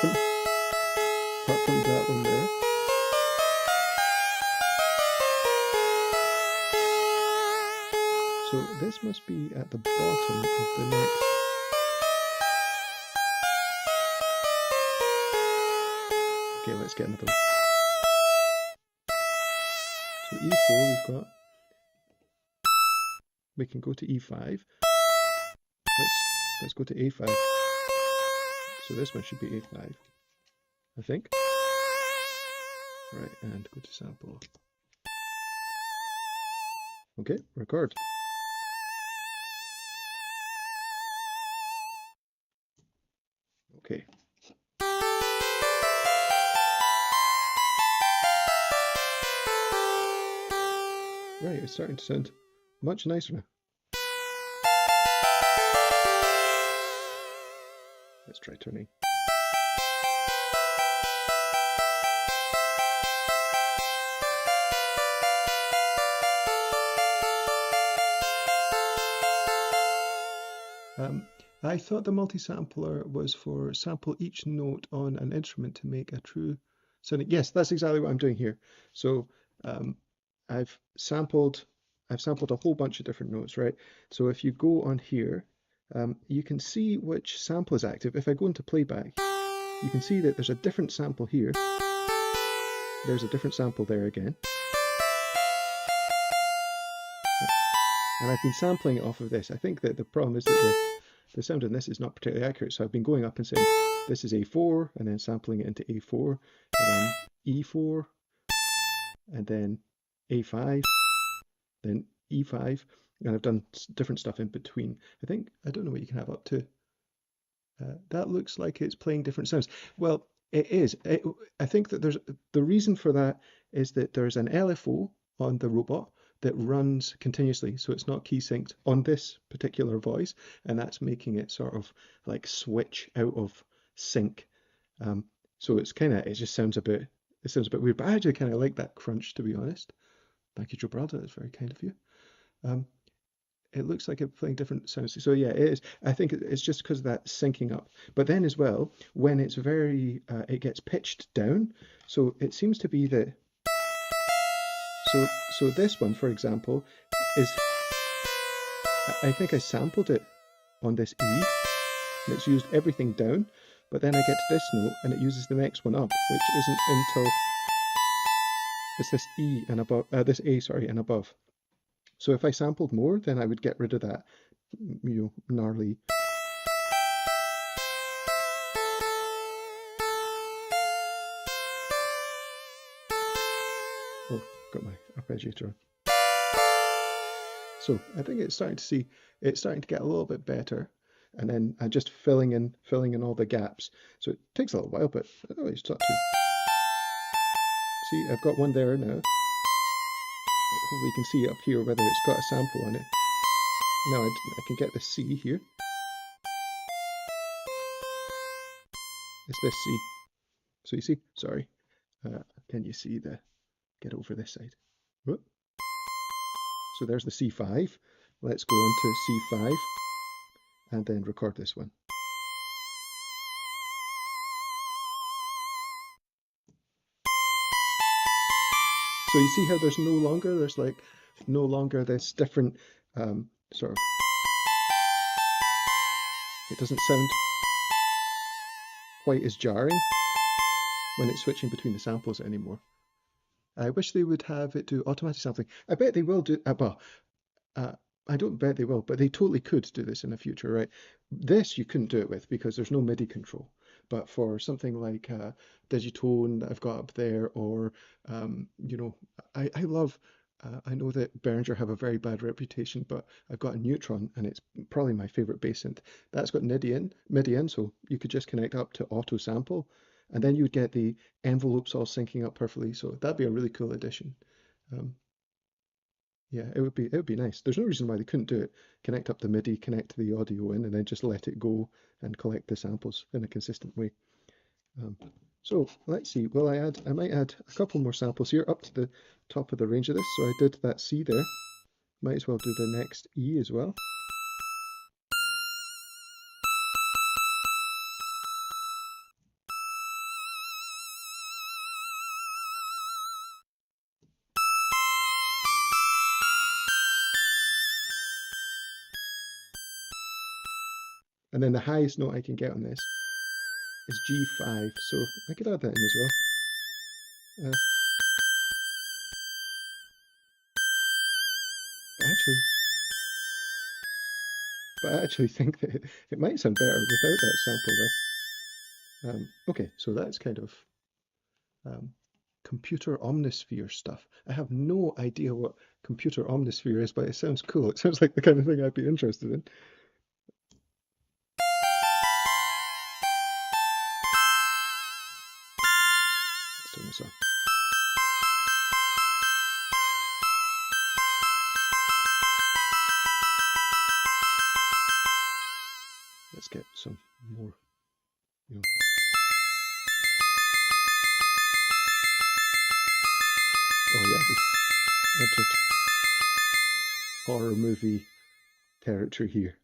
from that one there. So this must be at the bottom of the next. Okay, let's get another one. So E4 we've got. We can go to E5. Let's go to A5. So this one should be A5, I think. Right, and go to sample. Okay, record. Okay. Right, it's starting to sound much nicer now. Let's try turning. I thought the multi-sampler was for sample each note on an instrument to make a true sounding. Yes, that's exactly what I'm doing here. So I've sampled a whole bunch of different notes, right? So if you go on here, you can see which sample is active. If I go into playback, you can see that there's a different sample here. There's a different sample there again. And I've been sampling it off of this. I think that the problem is that the sound in this is not particularly accurate. So I've been going up and saying, this is A4, and then sampling it into A4, and then E4, and then A5, then E5, and I've done different stuff in between. I don't know what you can have up to. That looks like it's playing different sounds. Well, it is. I think that the reason for that is that there's an LFO on the robot that runs continuously, so it's not key synced on this particular voice, and that's making it sort of like switch out of sync. So it just sounds a bit weird, but I actually kind of like that crunch, to be honest. Thank you, Gibraltar. That's very kind of you. It looks like it's playing different sounds. So yeah, it is. I think it's just because of that syncing up. But then as well, when it's it gets pitched down. So it seems to be that. So this one, for example, is. I think I sampled it on this E, and it's used everything down. But then I get to this note, and it uses the next one up, which isn't until it's this E and above. This A, sorry, and above. So if I sampled more, then I would get rid of that, gnarly. Oh, got my arpeggiator on. So I think it's starting to get a little bit better, and then I'm just filling in all the gaps. So it takes a little while, but it's not too. See, I've got one there now. Hopefully you can see up here whether it's got a sample on it. Now I can get the C here. It's this C. So you see, sorry, can you see get over this side? Whoop. So there's the C5. Let's go on to C5 and then record this one. So you see how there's no longer this different sort of, it doesn't sound quite as jarring when it's switching between the samples anymore. I wish they would have it do automatic sampling. I bet they will do, I don't bet they will, but they totally could do this in the future, right? This you couldn't do it with because there's no MIDI control. But for something like Digitone that I've got up there, or you know, I love. I know that Behringer have a very bad reputation, but I've got a Neutron, and it's probably my favorite bass synth. That's got MIDI in, so you could just connect up to auto sample, and then you would get the envelopes all syncing up perfectly. So that'd be a really cool addition. Um, yeah, it would be nice. There's no reason why they couldn't do it. Connect up the MIDI, connect the audio in, and then just let it go and collect the samples in a consistent way. So let's see. Well, I might add a couple more samples here up to the top of the range of this. So I did that C there. Might as well do the next E as well. And then the highest note I can get on this is G5. So I could add that in as well. But I actually think that it might sound better without that sample there. Okay, so that's kind of computer omnisphere stuff. I have no idea what computer omnisphere is, but it sounds cool. It sounds like the kind of thing I'd be interested in. Let's turn this on. Let's get some more, you know. Oh yeah, we've entered horror movie territory here.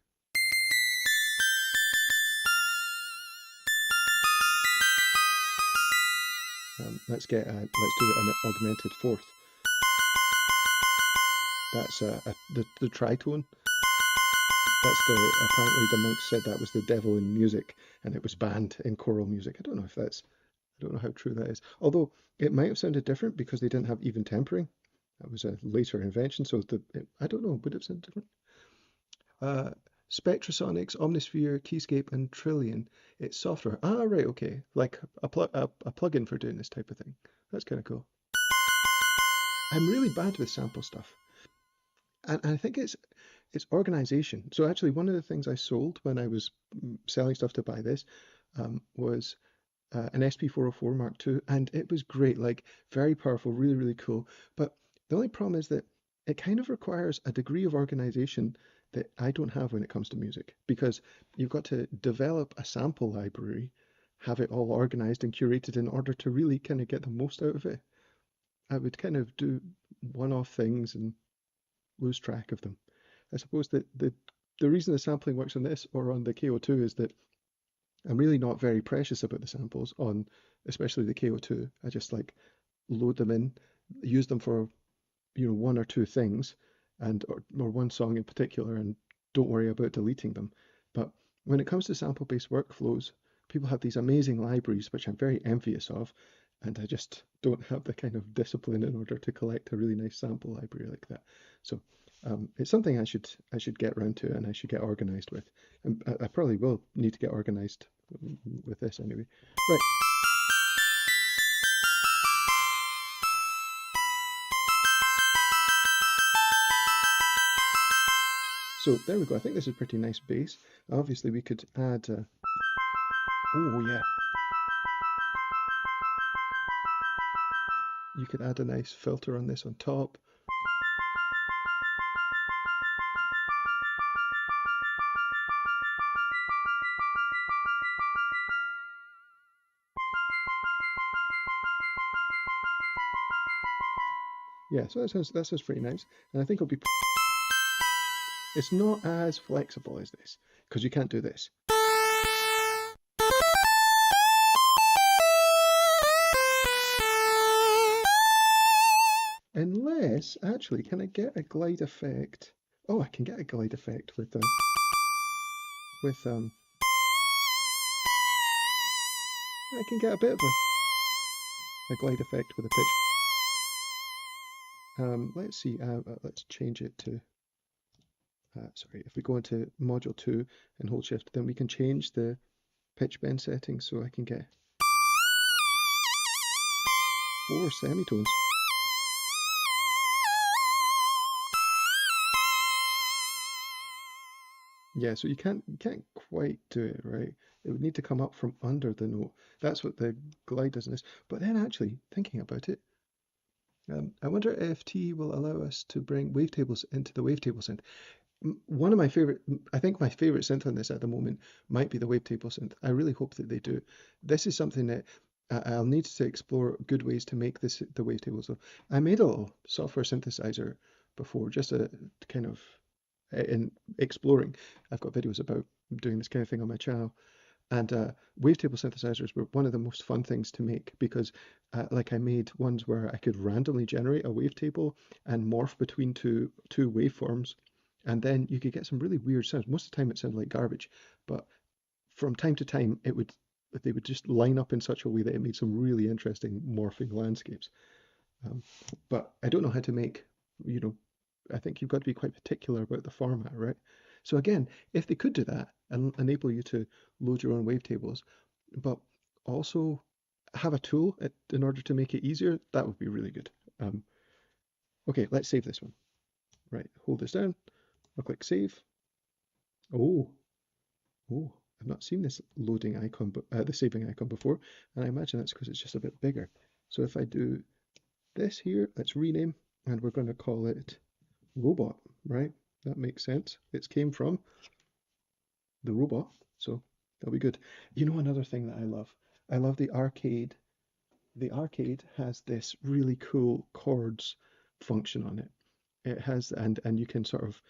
Let's do an augmented fourth. That's the tritone. Apparently the monks said that was the devil in music, and it was banned in choral music. I don't know how true that is. Although it might have sounded different because they didn't have even tempering. That was a later invention, so I don't know, would it have sounded different? Spectrasonics, Omnisphere, Keyscape, and Trillion. It's software. Ah, right, okay. Like a plugin for doing this type of thing. That's kind of cool. I'm really bad with sample stuff. And I think it's organization. So actually, one of the things I sold when I was selling stuff to buy this was an SP404 Mark II, and it was great, like very powerful, really, really cool. But the only problem is that it kind of requires a degree of organization that I don't have when it comes to music, because you've got to develop a sample library, have it all organized and curated in order to really kind of get the most out of it. I would kind of do one-off things and lose track of them. I suppose that the reason the sampling works on this or on the KO2 is that I'm really not very precious about the samples on, especially the KO2. I just like load them in, use them for, you know, one or two things, and or one song in particular, and don't worry about deleting them. But when it comes to sample-based workflows, people have these amazing libraries, which I'm very envious of, and I just don't have the kind of discipline in order to collect a really nice sample library like that. So it's something I should get around to, and I should get organized with. And I probably will need to get organized with this anyway. Right. So there we go. I think this is pretty nice bass. Obviously, we could add. Oh yeah. You could add a nice filter on this on top. Yeah, so that sounds pretty nice. And I think it'll be. It's not as flexible as this because you can't do this. Unless, actually, can I get a glide effect? Oh, I can get a glide effect with with I can get a bit of a glide effect with a pitch. Let's see. Let's change it to. Sorry, if we go into module 2 and hold shift, then we can change the pitch bend settings so I can get 4 semitones. Yeah, so you can't quite do it, right? It would need to come up from under the note. That's what the glide does in this. But then actually, thinking about it, I wonder if T will allow us to bring wavetables into the wavetable synth. One of my favorite, I think my favorite synth on this at the moment might be the wavetable synth. I really hope that they do. This is something that I'll need to explore good ways to make this the wavetable. So I made a little software synthesizer before, just a kind of in exploring. I've got videos about doing this kind of thing on my channel. And wavetable synthesizers were one of the most fun things to make because, like, I made ones where I could randomly generate a wavetable and morph between two waveforms, and then you could get some really weird sounds. Most of the time, it sounded like garbage, but from time to time, they would just line up in such a way that it made some really interesting morphing landscapes. But I don't know how to make, you know, I think you've got to be quite particular about the format, right? So again, if they could do that and enable you to load your own wavetables, but also have a tool in order to make it easier, that would be really good. Okay, let's save this one. Right, hold this down. I'll click save. Oh, oh, I've not seen this loading icon, the saving icon before, and I imagine that's because it's just a bit bigger. So if I do this here, let's rename, and we're going to call it robot, right? That makes sense. It came from the robot, so that'll be good. You know, another thing that I love the arcade. The arcade has this really cool chords function on it. It has, and you can sort of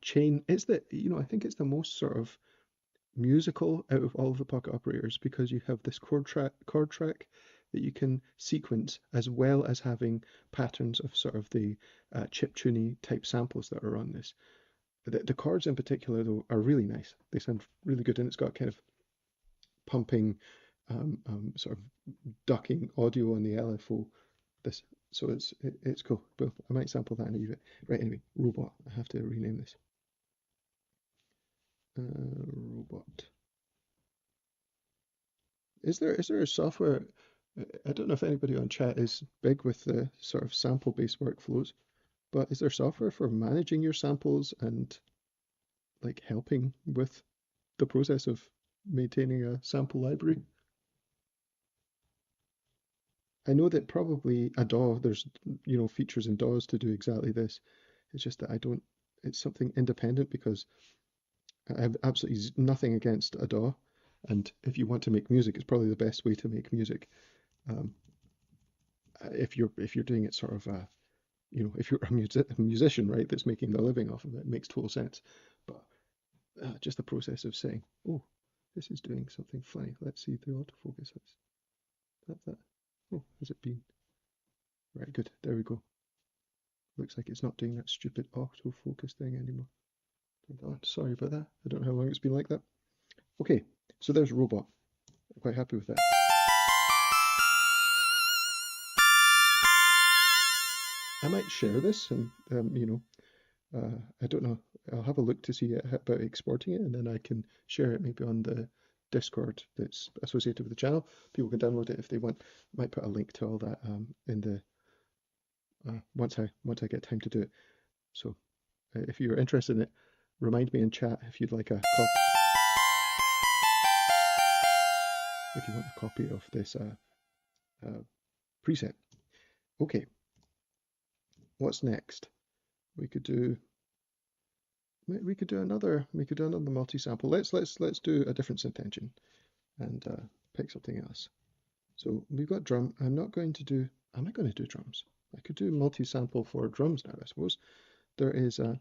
chain. It's the, you know, I think it's the most sort of musical out of all of the pocket operators because you have this chord track that you can sequence as well as having patterns of sort of the chiptune type samples that are on this. The chords in particular, though, are really nice. They sound really good, and it's got kind of pumping, sort of ducking audio on the LFO. This, so it's cool. But I might sample that in a bit. Right, anyway, robot. I have to rename this. Robot. Is there a software? I don't know if anybody on chat is big with the sort of sample-based workflows, but is there software for managing your samples and like helping with the process of maintaining a sample library? I know that probably a DAW, there's, you know, features in DAWs to do exactly this. It's just that I don't, it's something independent because I have absolutely nothing against a DAW. And if you want to make music, it's probably the best way to make music. Um, if you're doing it sort of, you know, if you're a musician, right, that's making a living off of it, it makes total sense. But just the process of saying, oh, this is doing something funny. Let's see the autofocus. That. Oh, has it been? Right, good. There we go. Looks like it's not doing that stupid autofocus thing anymore. Oh, sorry about that. I don't know how long it's been like that. Okay, so there's robot. I'm quite happy with that. I might share this and, you know, I don't know. I'll have a look to see about exporting it, and then I can share it maybe on the Discord that's associated with the channel. People can download it if they want. Might put a link to all that in the once I get time to do it. So if you're interested in it, remind me in chat if you'd like a copy. If you want a copy of this preset. Okay. What's next? We could do another multi-sample. Let's do a different synth engine and pick something else. So we've got drum. I'm not going to do. Am I going to do drums? I could do multi-sample for drums now, I suppose. There is a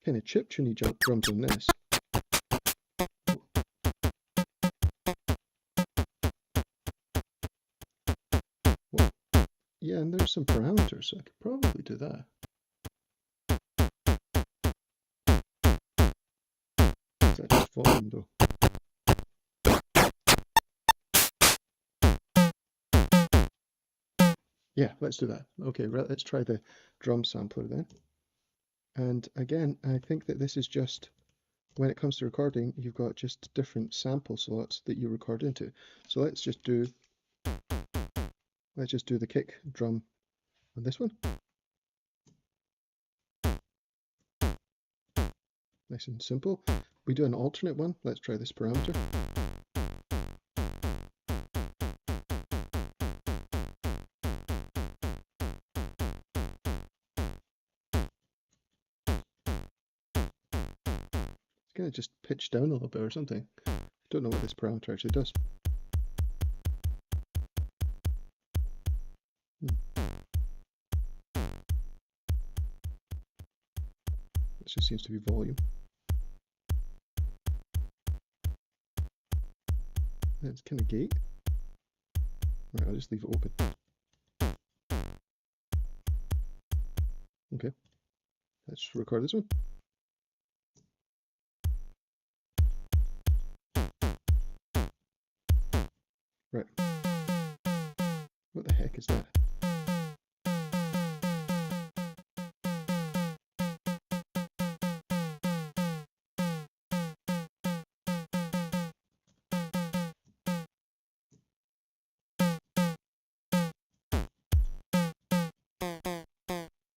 kind of chiptune drums in this. Well, yeah, and there's some parameters, so I could probably do that. Is that just volume though? Yeah, let's do that. Okay, let's try the drum sampler then. And again, I think that this is just, when it comes to recording, you've got just different sample slots that you record into. So let's just do the kick drum on this one. Nice and simple. We do an alternate one. Let's try this parameter. It's going to just pitch down a little bit or something. Don't know what this parameter actually does. It just seems to be volume. It's kind of gate. Right, I'll just leave it open. Okay, let's record this one. Right. What the heck is that?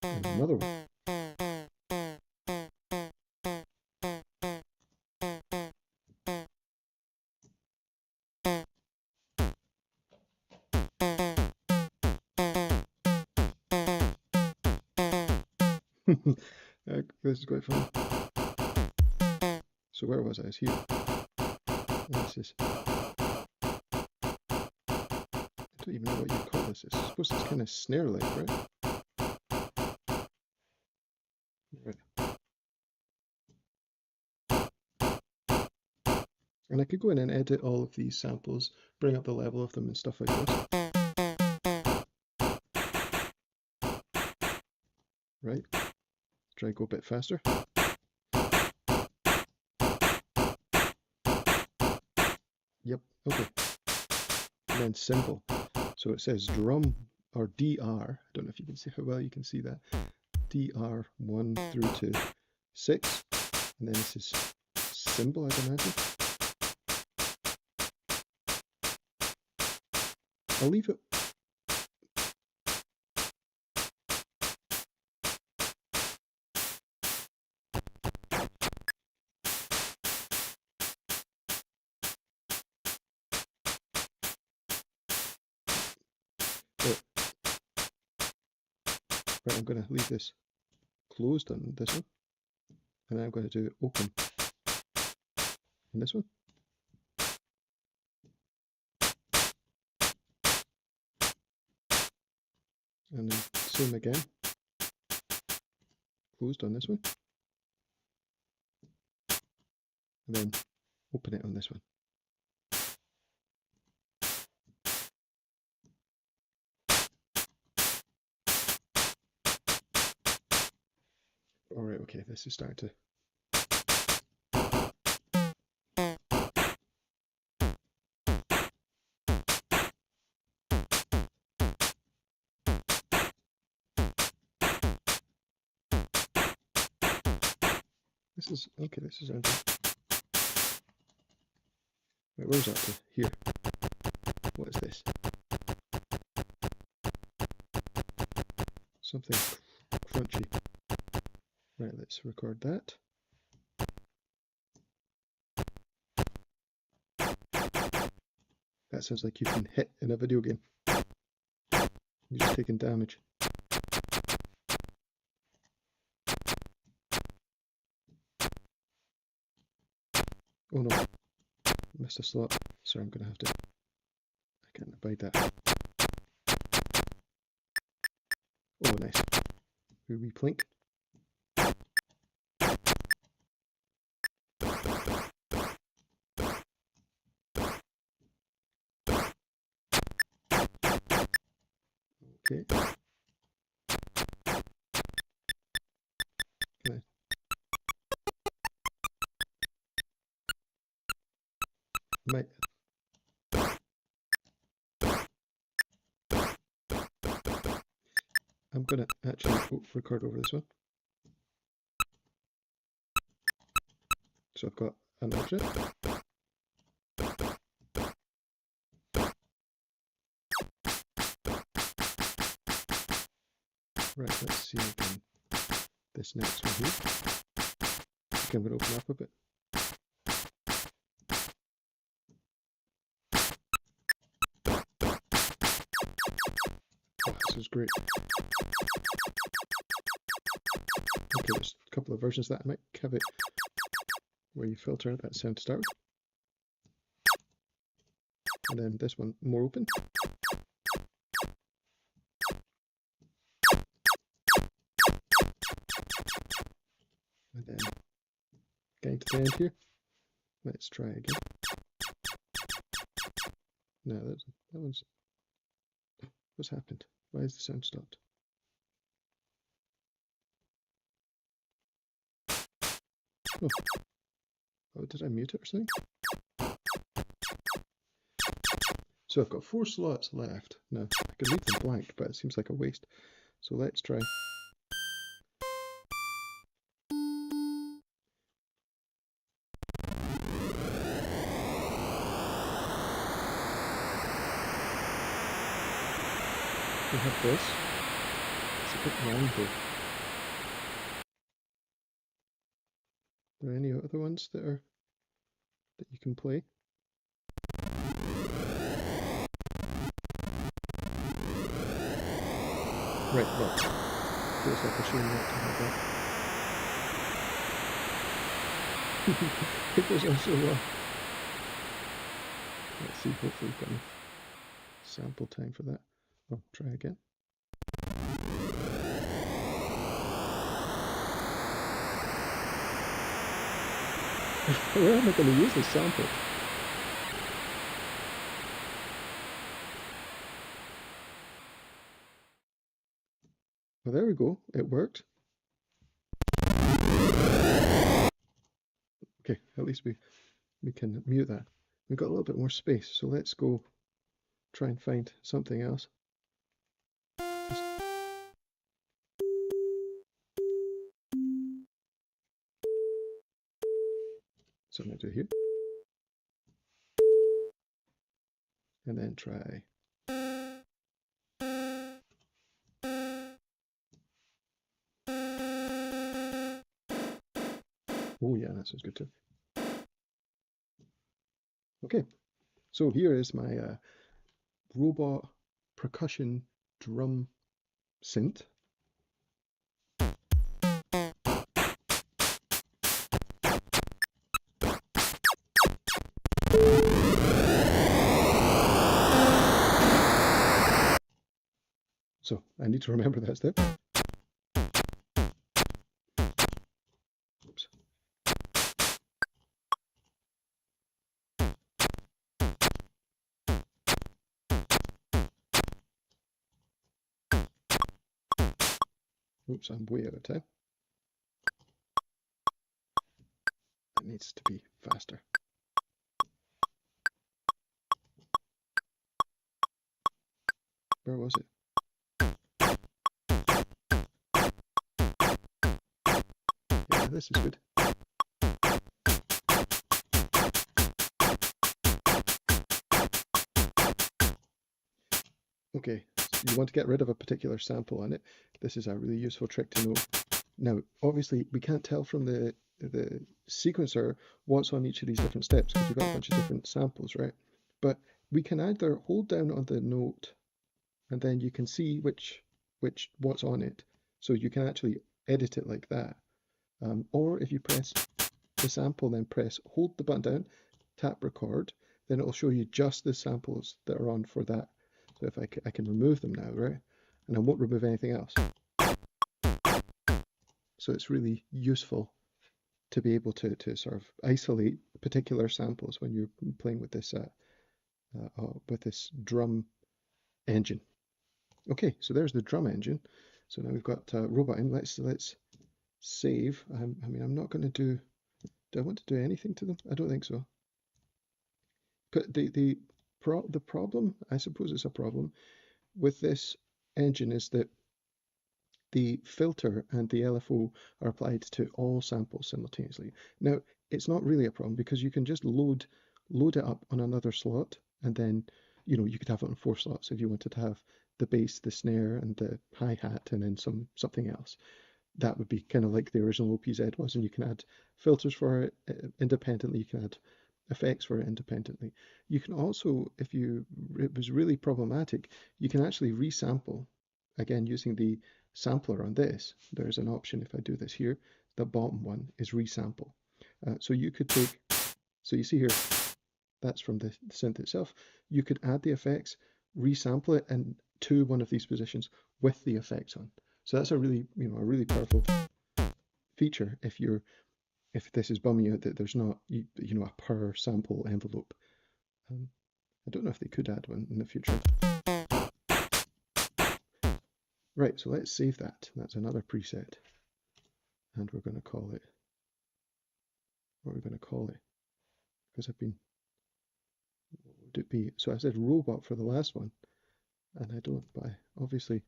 And another one. This is quite fun. So where was I? I was here. And this is, I don't even know what you call this. I suppose it's kind of snare-like, right? Right. And I could go in and edit all of these samples, bring up the level of them and stuff like this. Right. Try to go a bit faster. Yep, okay. And then simple. So it says drum, or DR, I don't know if you can see how well you can see that. DR 1 through to 6. And then this is symbol, I'd imagine. I'll leave it. Right, I'm going to leave this closed on this one. And then I'm going to do open on this one. And then same again. Closed on this one. And then open it on this one. Alright, okay, this is starting to... This is... okay, this is empty. Wait, where's that to? Here. What is this? Something crunchy. Right, let's record that. That sounds like you've been hit in a video game. You're just taking damage. Oh no, missed a slot. Sorry, I'm going to have to Can't abide that. Oh, nice. Wee plink. Okay. Okay. Might. I'm gonna actually record over this one. So I've got an object. Right, let's see again. This next one here. Okay, I'm going to open up a bit. Oh, this is great. Okay, there's a couple of versions that I might have it where you filter that sound to start with. And then this one more open. And then getting to the end here. Let's try again. No, that one's... What's happened? Why is the sound stopped? Oh, did I mute it or something? So I've got 4 slots left. Now, I could leave them blank, but it seems like a waste. So let's try. We have this. It's a bit round though. Are there any other ones that you can play? Right, well, feels like a shame not to have that. It goes on so well. Let's see, hopefully we've got enough sample time for that. Oh, try again. Where am I going to use this sample? Well, there we go. It worked. Okay, at least we can mute that. We've got a little bit more space, so let's go try and find something else. So I'm going to do here. And then try. Oh yeah, that sounds good too. Okay, so here is my robot percussion drum synth. So I need to remember that step. Oops. Oops, I'm way out of time. It needs to be faster. Where was it? Yeah, this is good. Okay, you want to get rid of a particular sample on it. This is a really useful trick to know. Now, obviously, we can't tell from the sequencer what's on each of these different steps because we've got a bunch of different samples, right? But we can either hold down on the note and then you can see what's on it. So you can actually edit it like that. Or if you press the sample, then hold the button down, tap record, then it'll show you just the samples that are on for that. So if I can remove them now, right? And I won't remove anything else. So it's really useful to be able to sort of isolate particular samples when you're playing with this drum engine. Okay, so there's the drum engine. So now we've got roboting. Let's save. I mean, I'm not going to do. Do I want to do anything to them? I don't think so. But the problem, I suppose it's a problem with this engine, is that the filter and the LFO are applied to all samples simultaneously. Now, it's not really a problem because you can just load it up on another slot, and then you could have it on 4 slots if you wanted to have the bass, the snare, and the hi-hat, and then something else. That would be kind of like the original OPZ was, and you can add filters for it independently. You can add effects for it independently. You can also, if it was really problematic, you can actually resample, again using the sampler on this. There's an option if I do this here. The bottom one is resample. So you could take, so you see here, that's from the synth itself. You could add the effects, resample it, and to one of these positions with the effects on. So that's a really powerful feature if this is bumming you out that there's not a per sample envelope. I don't know if they could add one in the future. Right, so let's save that. That's another preset, and we're going to call it. What are we going to call it? Because I've been. What would it be? So I said robot for the last one, and I don't. But obviously,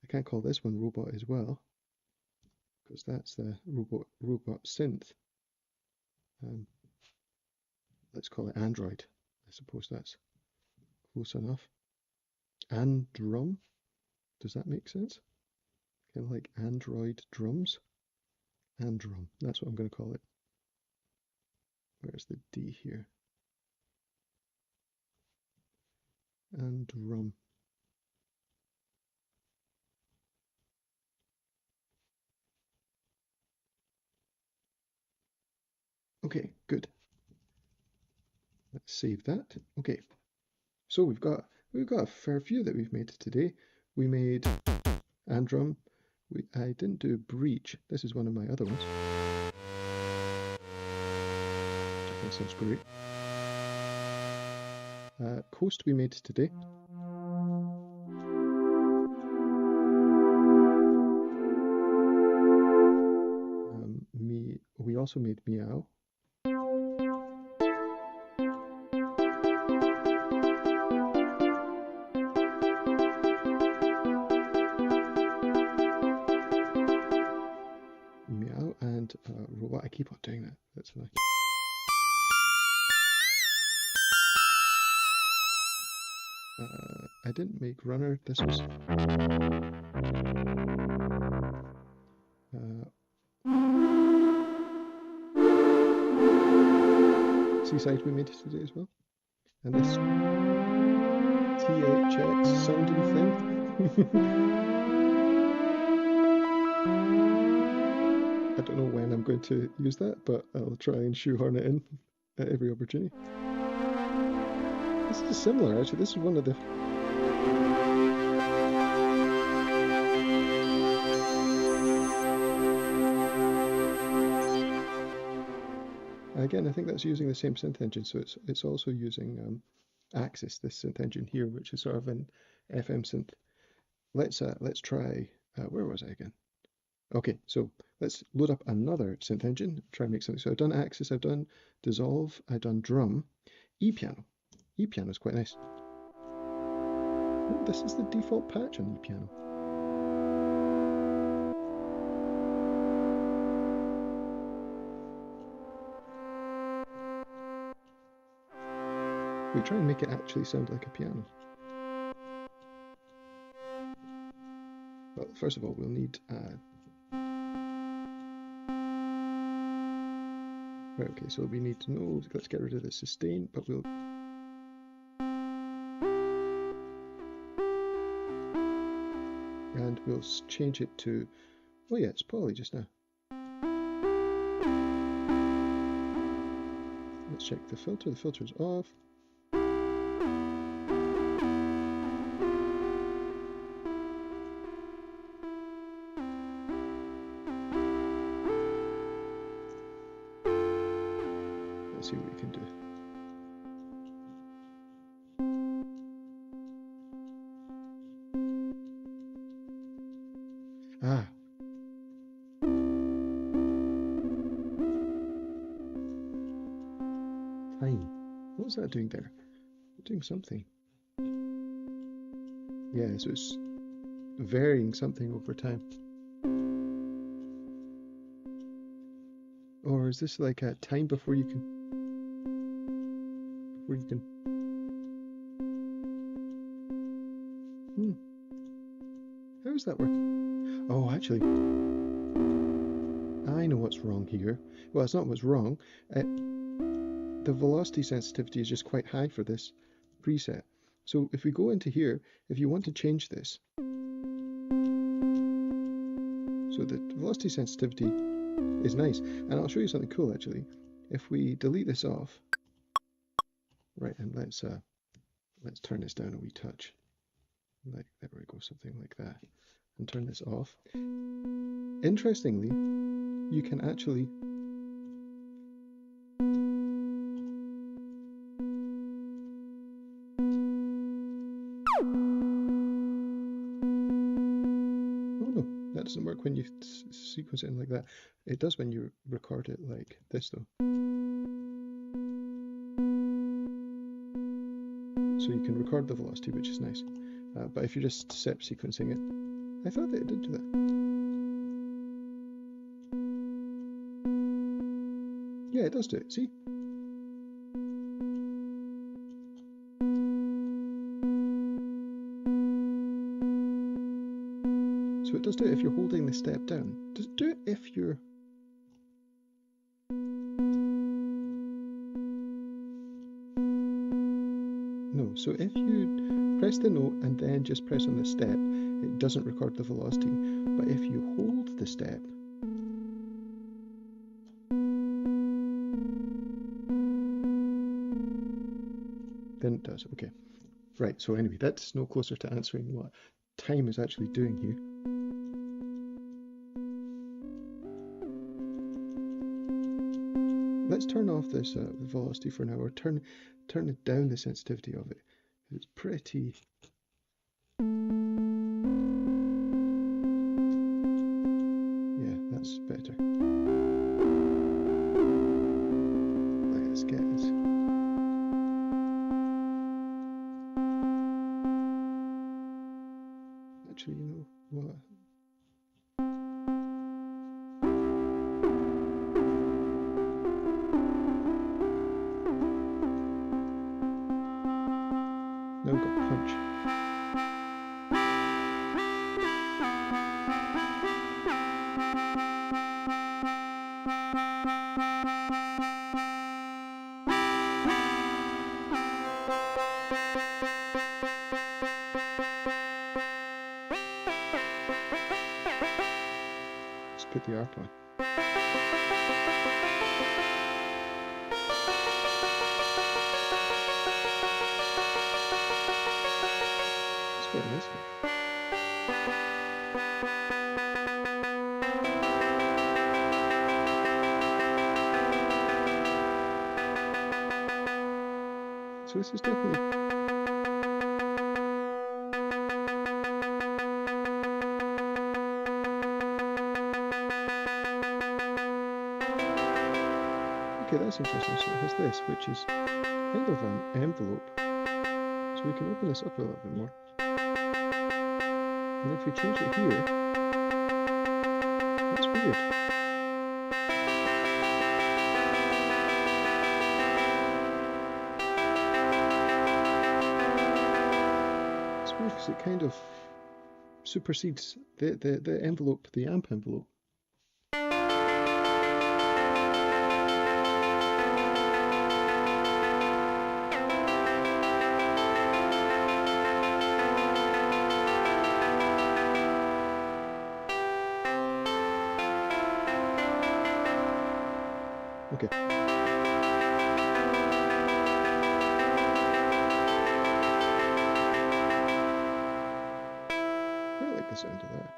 I can't call this one robot as well, because that's the robot synth. Let's call it Android. I suppose that's close enough. And drum. Does that make sense? Kind of like Android drums. And drum. That's what I'm going to call it. Where's the D here? And drum. Okay, good. Let's save that. Okay, so we've got a fair few that we've made today. We made Andrum. I didn't do Breach. This is one of my other ones. I think sounds great. Coast we made today. We also made Meow. Meow and robot. I keep on doing that. That's fine. I didn't make Runner. This was. Seaside we made today as well. And this THX sounding thing. I don't know when I'm going to use that, but I'll try and shoehorn it in at every opportunity. This is similar, actually. This is one of the... Again, I think that's using the same synth engine, so it's also using Axis, this synth engine here, which is sort of an FM synth. Let's try. Where was I again? Okay, so let's load up another synth engine. Try and make something. So I've done Axis, I've done Dissolve, I've done Drum, E-piano. E-piano is quite nice. Oh, this is the default patch on E-piano. We try and make it actually sound like a piano. Well, first of all, we'll need... Right, okay, so we need to know... Let's get rid of the sustain, but we'll... And we'll change it to... Oh yeah, it's poly just now. Let's check the filter. The filter's off. Let's see what we can do. Ah. Time. What was that doing there? Doing something. Yeah, so it's varying something over time. Or is this like a time before you can... How does that work? Oh, actually, I know what's wrong here. Well, it's not what's wrong. The velocity sensitivity is just quite high for this preset. So if we go into here, if you want to change this, so the velocity sensitivity is nice, and I'll show you something cool actually. If we delete this off, right, and let's turn this down a wee touch. Like, there we go, something like that, and turn this off. Interestingly, you can actually that doesn't work when you sequence it in like that. It does when you record it like this though. So you can record the velocity, which is nice. But if you're just step sequencing it, I thought that it did do that. Yeah, it does do it, see? So it does do it if you're holding the step down. Does it do it if you're... No, so if you press the note and then just press on the step, it doesn't record the velocity. But if you hold the step, then it does. Okay. Right, so anyway, that's no closer to answering what time is actually doing here. Let's turn off this velocity for now, or turn it down the sensitivity of it. It's pretty... Yeah, that's better. Let's get it. Actually, you know what? Now we've got punch. Let's put the arc on. That's quite nice. So this is definitely... Okay, that's interesting. So it has this, which is kind of an envelope. So we can open this up a little bit more. And if we change it here, that's weird. It's weird because it kind of supersedes the envelope, the amp envelope. Okay. I like the sound of that.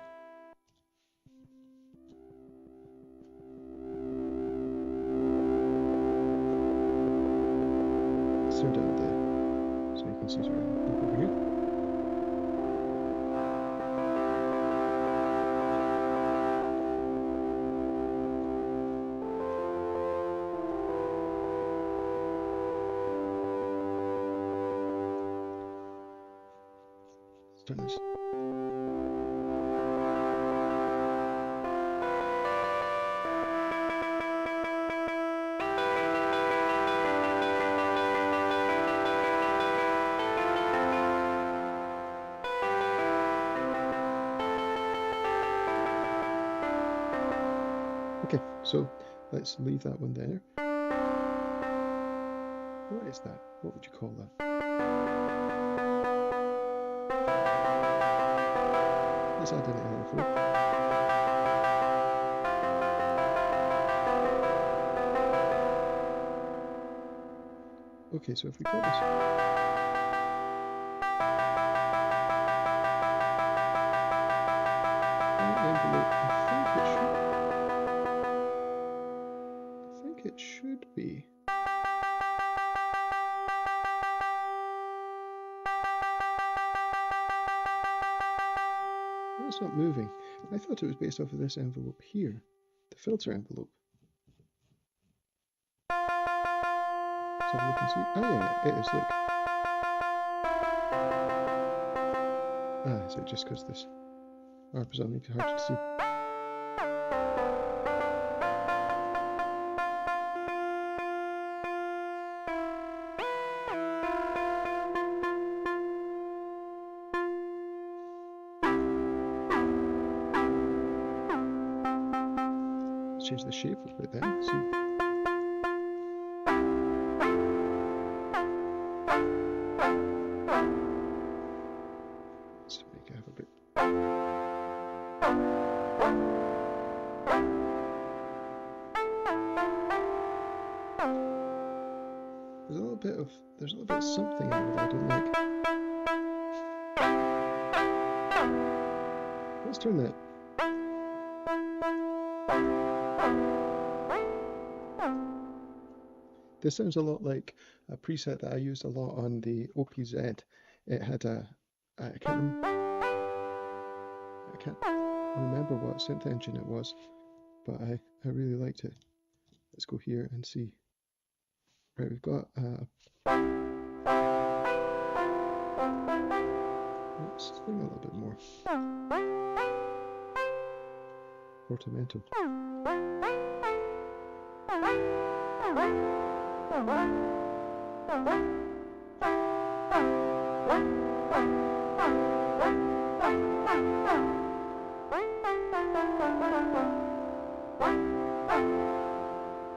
let's turn down the, so you can see sort of look over here. Let's turn this. Okay, so let's leave that one there. What is that? What would you call that? Let's add an envelope. Okay, so if we got this. Envelope, I think it should be. That's not moving. I thought it was based off of this envelope here, the filter envelope. Let's have a look and see. Oh yeah, it is, look. Ah, is it just because this ARP is on, maybe hard to see. Let's change the shape a bit then, see. Let's make it have a bit. There's a little bit of something in there that I don't like. Let's turn that. This sounds a lot like a preset that I used a lot on the OPZ. It had I can't remember what synth engine it was, but I really liked it. Let's go here and see. Right, we've got let's sing a little bit more. Portamento.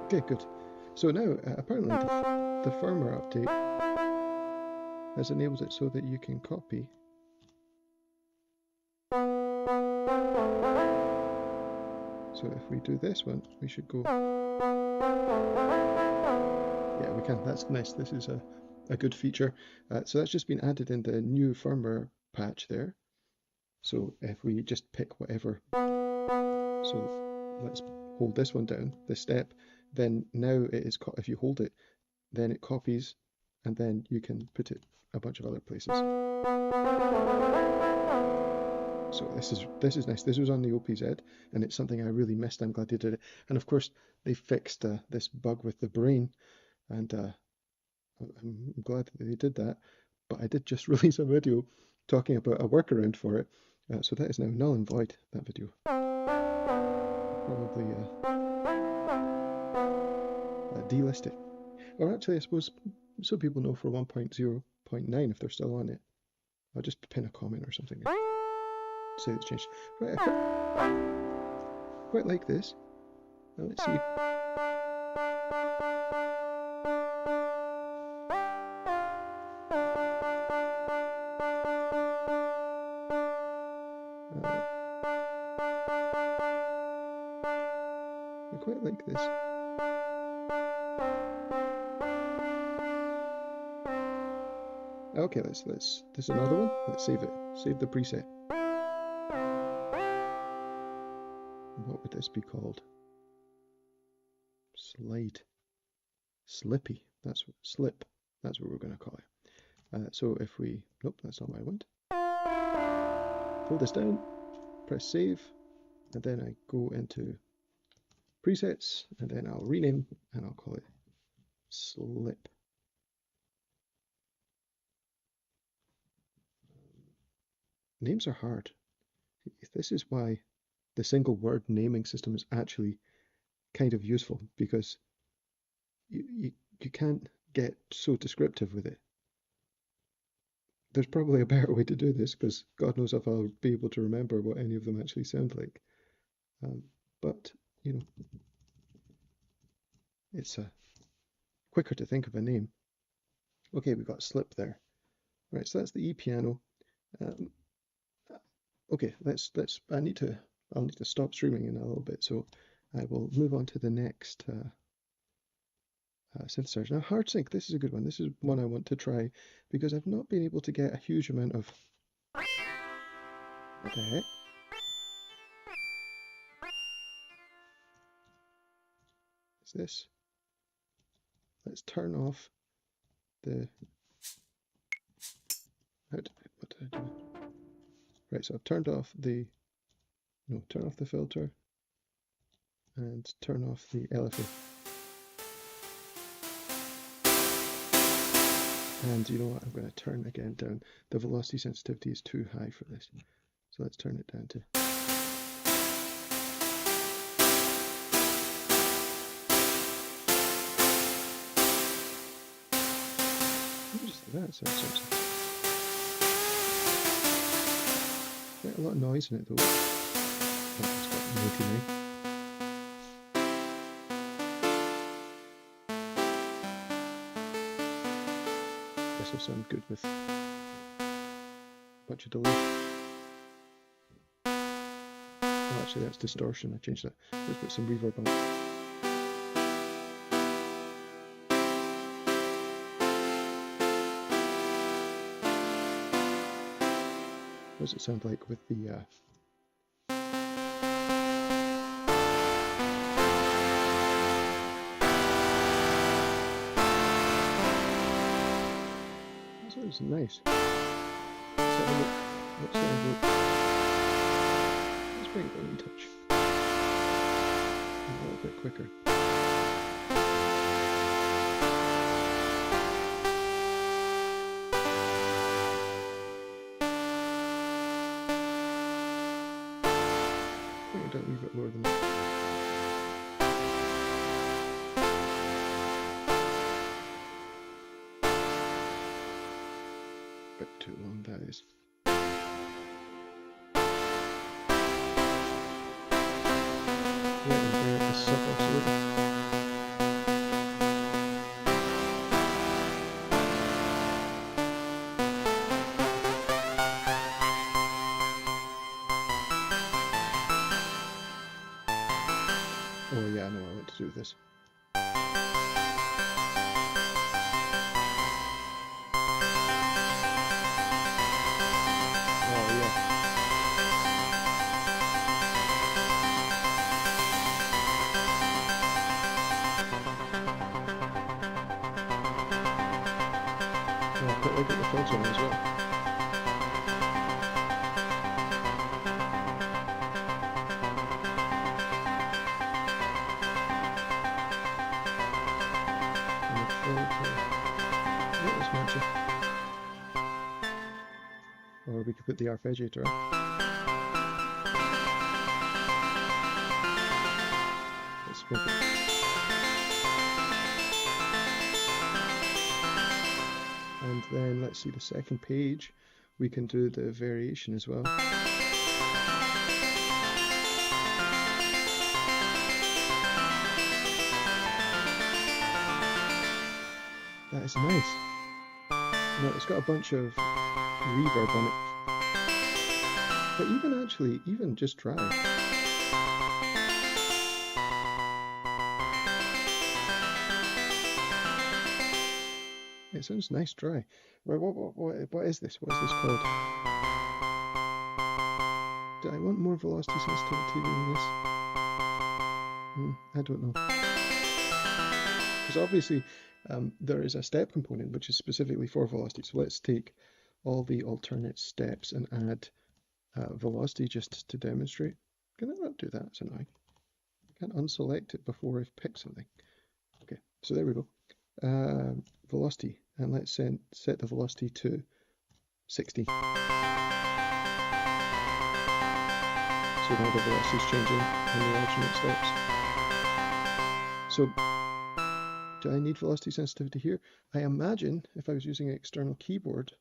Okay, good. So now, apparently the firmware update has enabled it so that you can copy so if we do this one, we should go. Yeah, we can. That's nice. This is a good feature. So that's just been added in the new firmware patch there. So if we just pick whatever, so let's hold this one down, this step, then now it is, if you hold it, then it copies, and then you can put it a bunch of other places. So this is nice. This was on the OPZ, and it's something I really missed. I'm glad they did it. And of course, they fixed this bug with the brain, and I'm glad that they did that. But I did just release a video talking about a workaround for it. So that is now null and void, that video. Probably delist it. Or actually, I suppose, so people know for 1.0.9 if they're still on it. I'll just pin a comment or something. Say it's changed. Right, I quite like this. Now let's see. I quite like this. Okay, this is another one. Let's save it. Save the preset. What would this be called? Slide. Slippy. That's what, slip. That's what we're going to call it. So if we, nope, that's not what I want. Pull this down, press save, and then I go into presets, and then I'll rename, and I'll call it slip. Names are hard. This is why the single word naming system is actually kind of useful, because you can't get so descriptive with it. There's probably a better way to do this, because God knows if I'll be able to remember what any of them actually sound like. But, you know, it's quicker to think of a name. Okay, we've got slip there. Right, so that's the E piano. Okay, I'll need to stop streaming in a little bit, so I will move on to the next synthesizer. Now, hard sync, this is a good one. This is one I want to try because I've not been able to get a huge amount of. What the heck? Is this? Let's turn off the. What did I do? Right, so I've turned off the. No, turn off the filter and turn off the LFO. And you know what? I'm going to turn again down. The velocity sensitivity is too high for this. So let's turn it down to. Just that sounds quite a lot of noise in it though. Oh, it's got Milky Way. This will sound good with a bunch of delay. Oh, actually that's distortion. I changed that. Let's put some reverb on it. What does it sound like with the that sounds nice. Let's have a look. Let's have a look. Let's bring it down a touch. A little bit quicker. Don't leave it more than that. Bit too long, that is. Yeah, and bring up the sub oscillator. Oh yeah, I know what I want to do with this. Oh yeah. Oh, I quite like it with filter on as well. Or we could put the arpeggiator on. Let's make it. And then let's see the second page. We can do the variation as well. That is nice. No, it's got a bunch of reverb on it. But even just dry. It sounds nice dry. Right, what is this? What is this called? Do I want more velocity sensitivity than this? I don't know. Because obviously, there is a step component which is specifically for velocity. So let's take all the alternate steps and add velocity just to demonstrate. Can I not do that? It's annoying. I can't unselect it before I've picked something. Okay, so there we go. Velocity, and let's set the velocity to 60. So now the velocity is changing in the alternate steps. So do I need velocity sensitivity here? I imagine if I was using an external keyboard,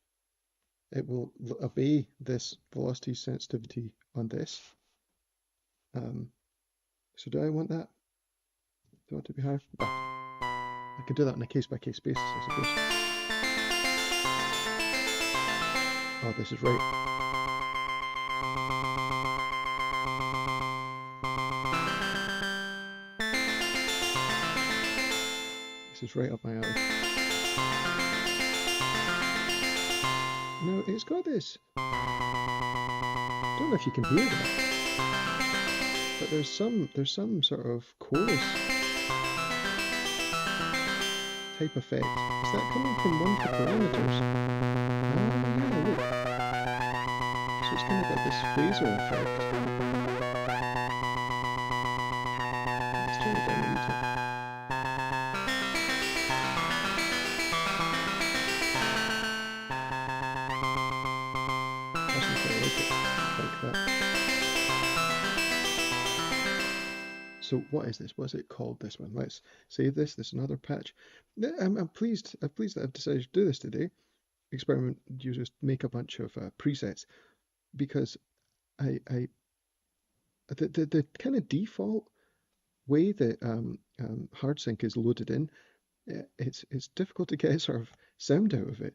it will obey this velocity sensitivity on this. So do I want that? Do I want it to be higher? I can do that on a case-by-case basis, I suppose. Oh, this is right. This is right up my alley. No, it's got this. I don't know if you can hear that, but there's some sort of chorus type effect. Is that coming from one of the parameters? Oh yeah, look. So it's kind of got this phaser effect. Let's turn it down a little. So what is this? What is it called, this one? Let's save this. This is another patch. I'm pleased that I've decided to do this today. Experiment users make a bunch of presets, because the kind of default way that HardSync is loaded in, it's difficult to get sort of sound out of it.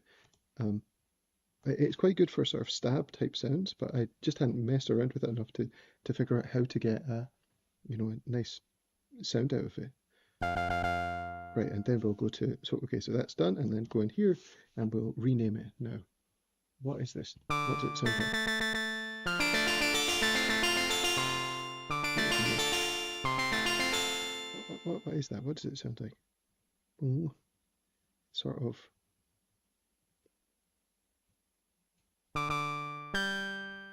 It's quite good for sort of stab type sounds, but I just hadn't messed around with it enough to figure out how to get a nice sound out of it. Right, and then we'll go to, so that's done, and then go in here and we'll rename it now. What is this? What does it sound like? What is that? What does it sound like? Oh, sort of.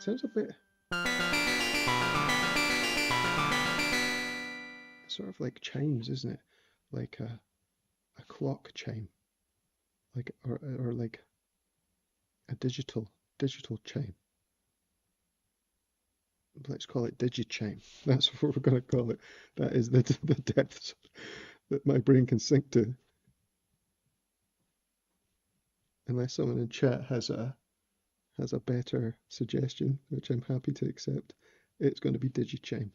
Sounds a bit sort of like chimes, isn't it? Like a clock chime, like or like a digital chime. Let's call it digichime. That's what we're going to call it. That is the depths that my brain can sink to. Unless someone in chat has a better suggestion, which I'm happy to accept, it's going to be digichime.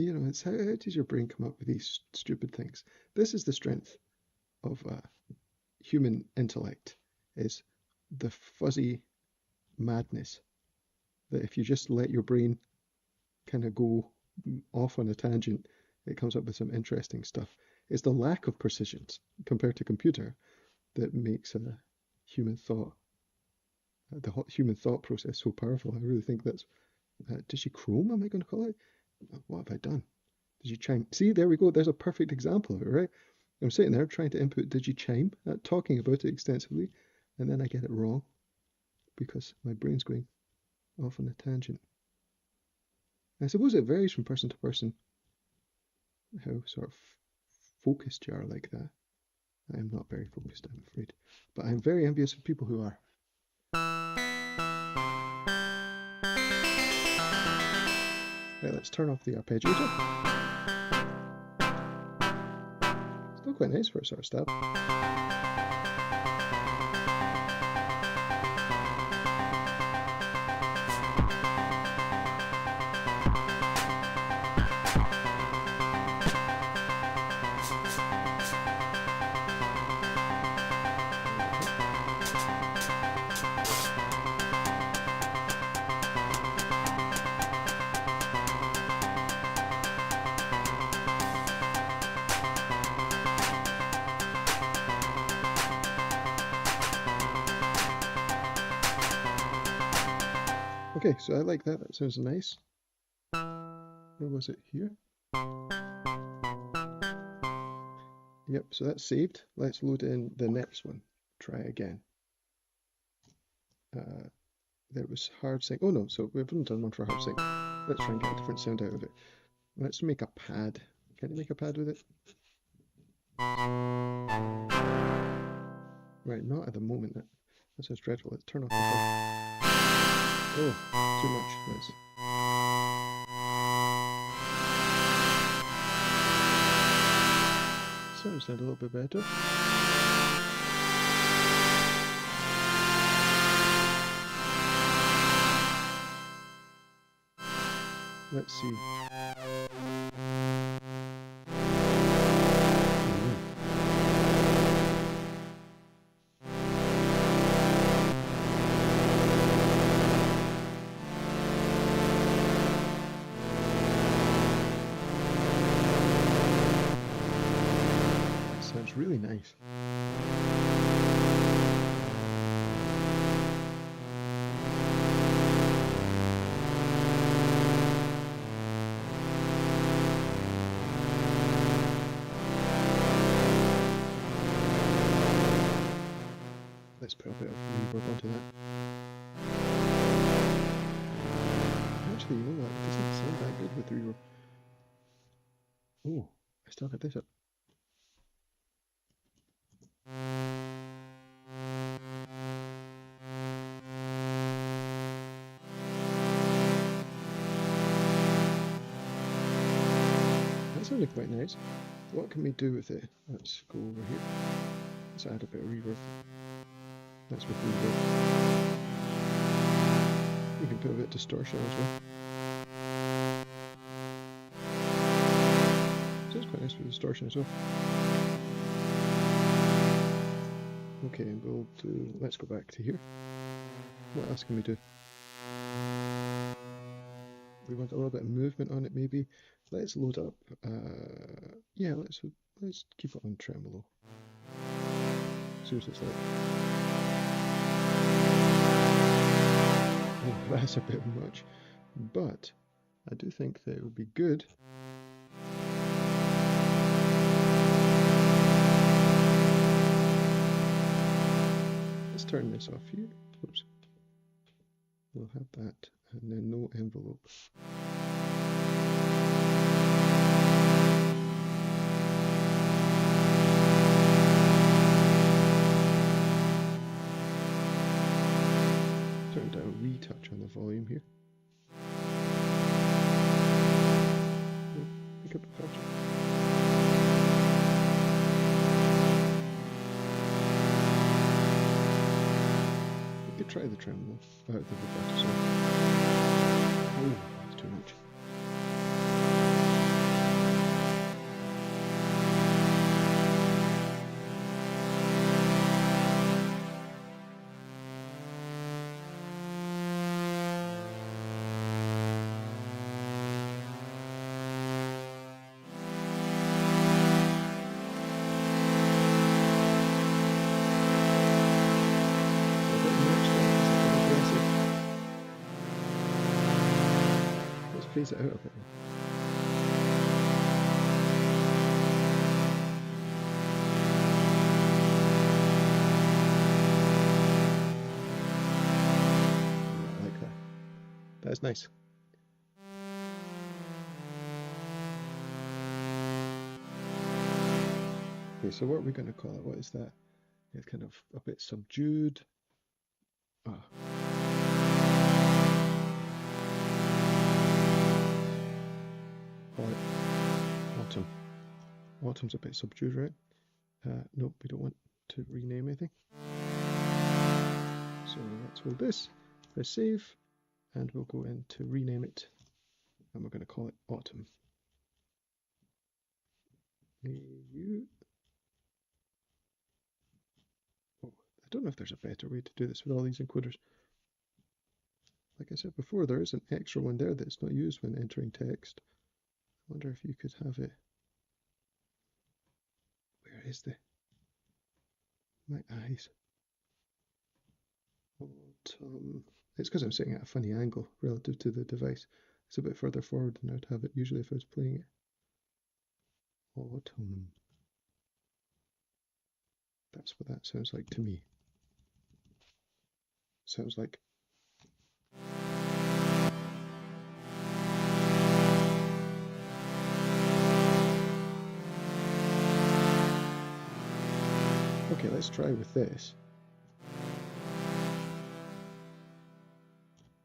It's how does your brain come up with these stupid things? This is the strength of human intellect, is the fuzzy madness that if you just let your brain kind of go off on a tangent, it comes up with some interesting stuff. It's the lack of precisions compared to computer that makes human thought, the human thought process, so powerful. I really think that's digichrome, am I going to call it? What have I done? Digichime. See, there we go. There's a perfect example of it, right? I'm sitting there trying to input digichime, talking about it extensively, and then I get it wrong because my brain's going off on a tangent. I suppose it varies from person to person how sort of focused you are like that. I am not very focused, I'm afraid, but I'm very envious of people who are. Right, let's turn off the arpeggiator. Still quite nice for a sort of stab. Okay, so I like that. That sounds nice. Where was it? Here? Yep, so that's saved. Let's load in the next one. Try again. There was hard sync. Oh no, so we've only done one for hard sync. Let's try and get a different sound out of it. Let's make a pad. Can you make a pad with it? Right, not at the moment. That sounds dreadful. Let's turn off the pad. Oh, too much. Let's... Sounds a little bit better. Let's see. Sounds really nice. Let's put a bit of reverb onto that. Actually, you know what? It doesn't sound that good with reverb. Oh, I still got this up. That sounded quite nice. What can we do with it? Let's go over here. Let's add a bit of reverb. That's with reverb. You can put a bit of distortion as well. So it's quite nice with distortion as well. Okay, and we'll do, let's go back to here. What else can we do? We want a little bit of movement on it maybe. Let's load up, yeah, let's keep it on tremolo. See what it's like. Oh, that's a bit much, but I do think that it would be good. Let's turn this off here. Oops. We'll have that, and then no envelope. Turn down retouch on the volume here. Pick up the filter. We could try the tremolo, the vibrato, sorry. Oh, that's too much. Phase it out a bit. I like that. That's nice. Okay, so what are we going to call it? What is that? It's kind of a bit subdued. Ah. Autumn. Autumn's a bit subdued, right? Nope, we don't want to rename anything. So let's hold this, press save, and we'll go in to rename it, and we're going to call it Autumn. Oh, I don't know if there's a better way to do this with all these encoders. Like I said before, there is an extra one there that's not used when entering text. I wonder if you could have it. Where is my eyes? Autumn. It's because I'm sitting at a funny angle relative to the device. It's a bit further forward than I'd have it usually if I was playing it. Autumn. That's what that sounds like to me. Sounds like. Okay, let's try with this.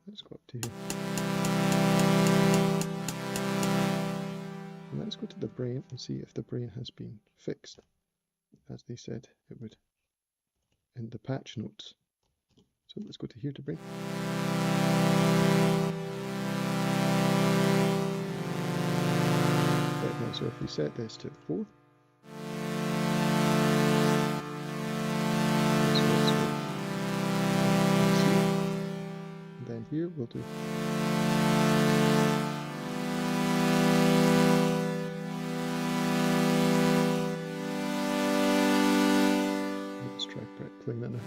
Let's go up to here. And let's go to the brain and see if the brain has been fixed, as they said it would in the patch notes. So let's go to here to brain. Right now, so if we set this to 4, and then here we'll do. Let's try playing that now.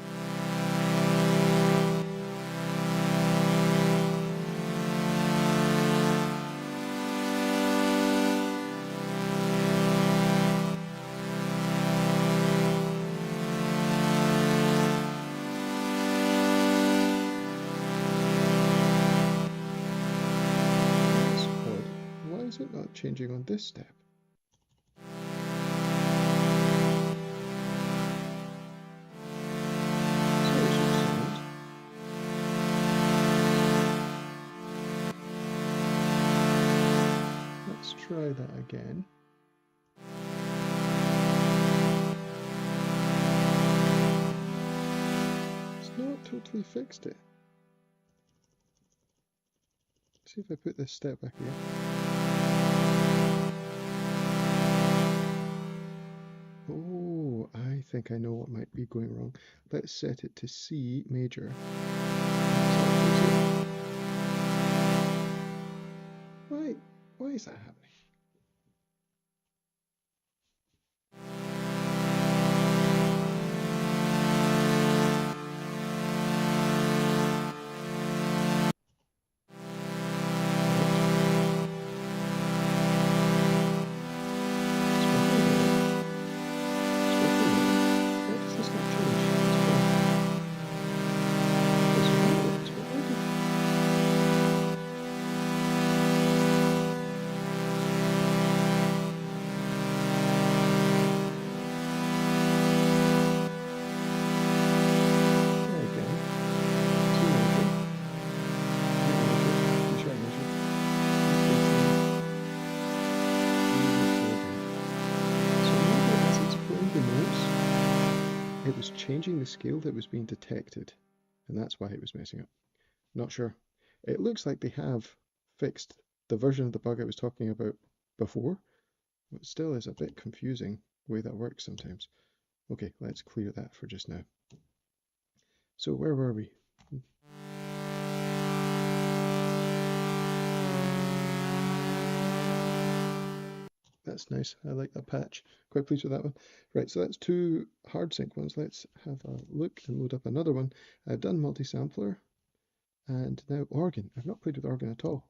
Is it not changing on this step? Let's try that again. It's not totally fixed it. Let's see if I put this step back here. Oh, I think I know what might be going wrong. Let's set it to C major. Why is that happening? It was changing the scale that was being detected, and that's why it was messing up. Not sure. It looks like they have fixed the version of the bug I was talking about before, but it still is a bit confusing the way that works sometimes. Okay, let's clear that for just now. So where were we? That's nice. I like that patch. Quite pleased with that one. Right, so that's 2 hard sync ones. Let's have a look and load up another one. I've done multi-sampler and now organ. I've not played with organ at all.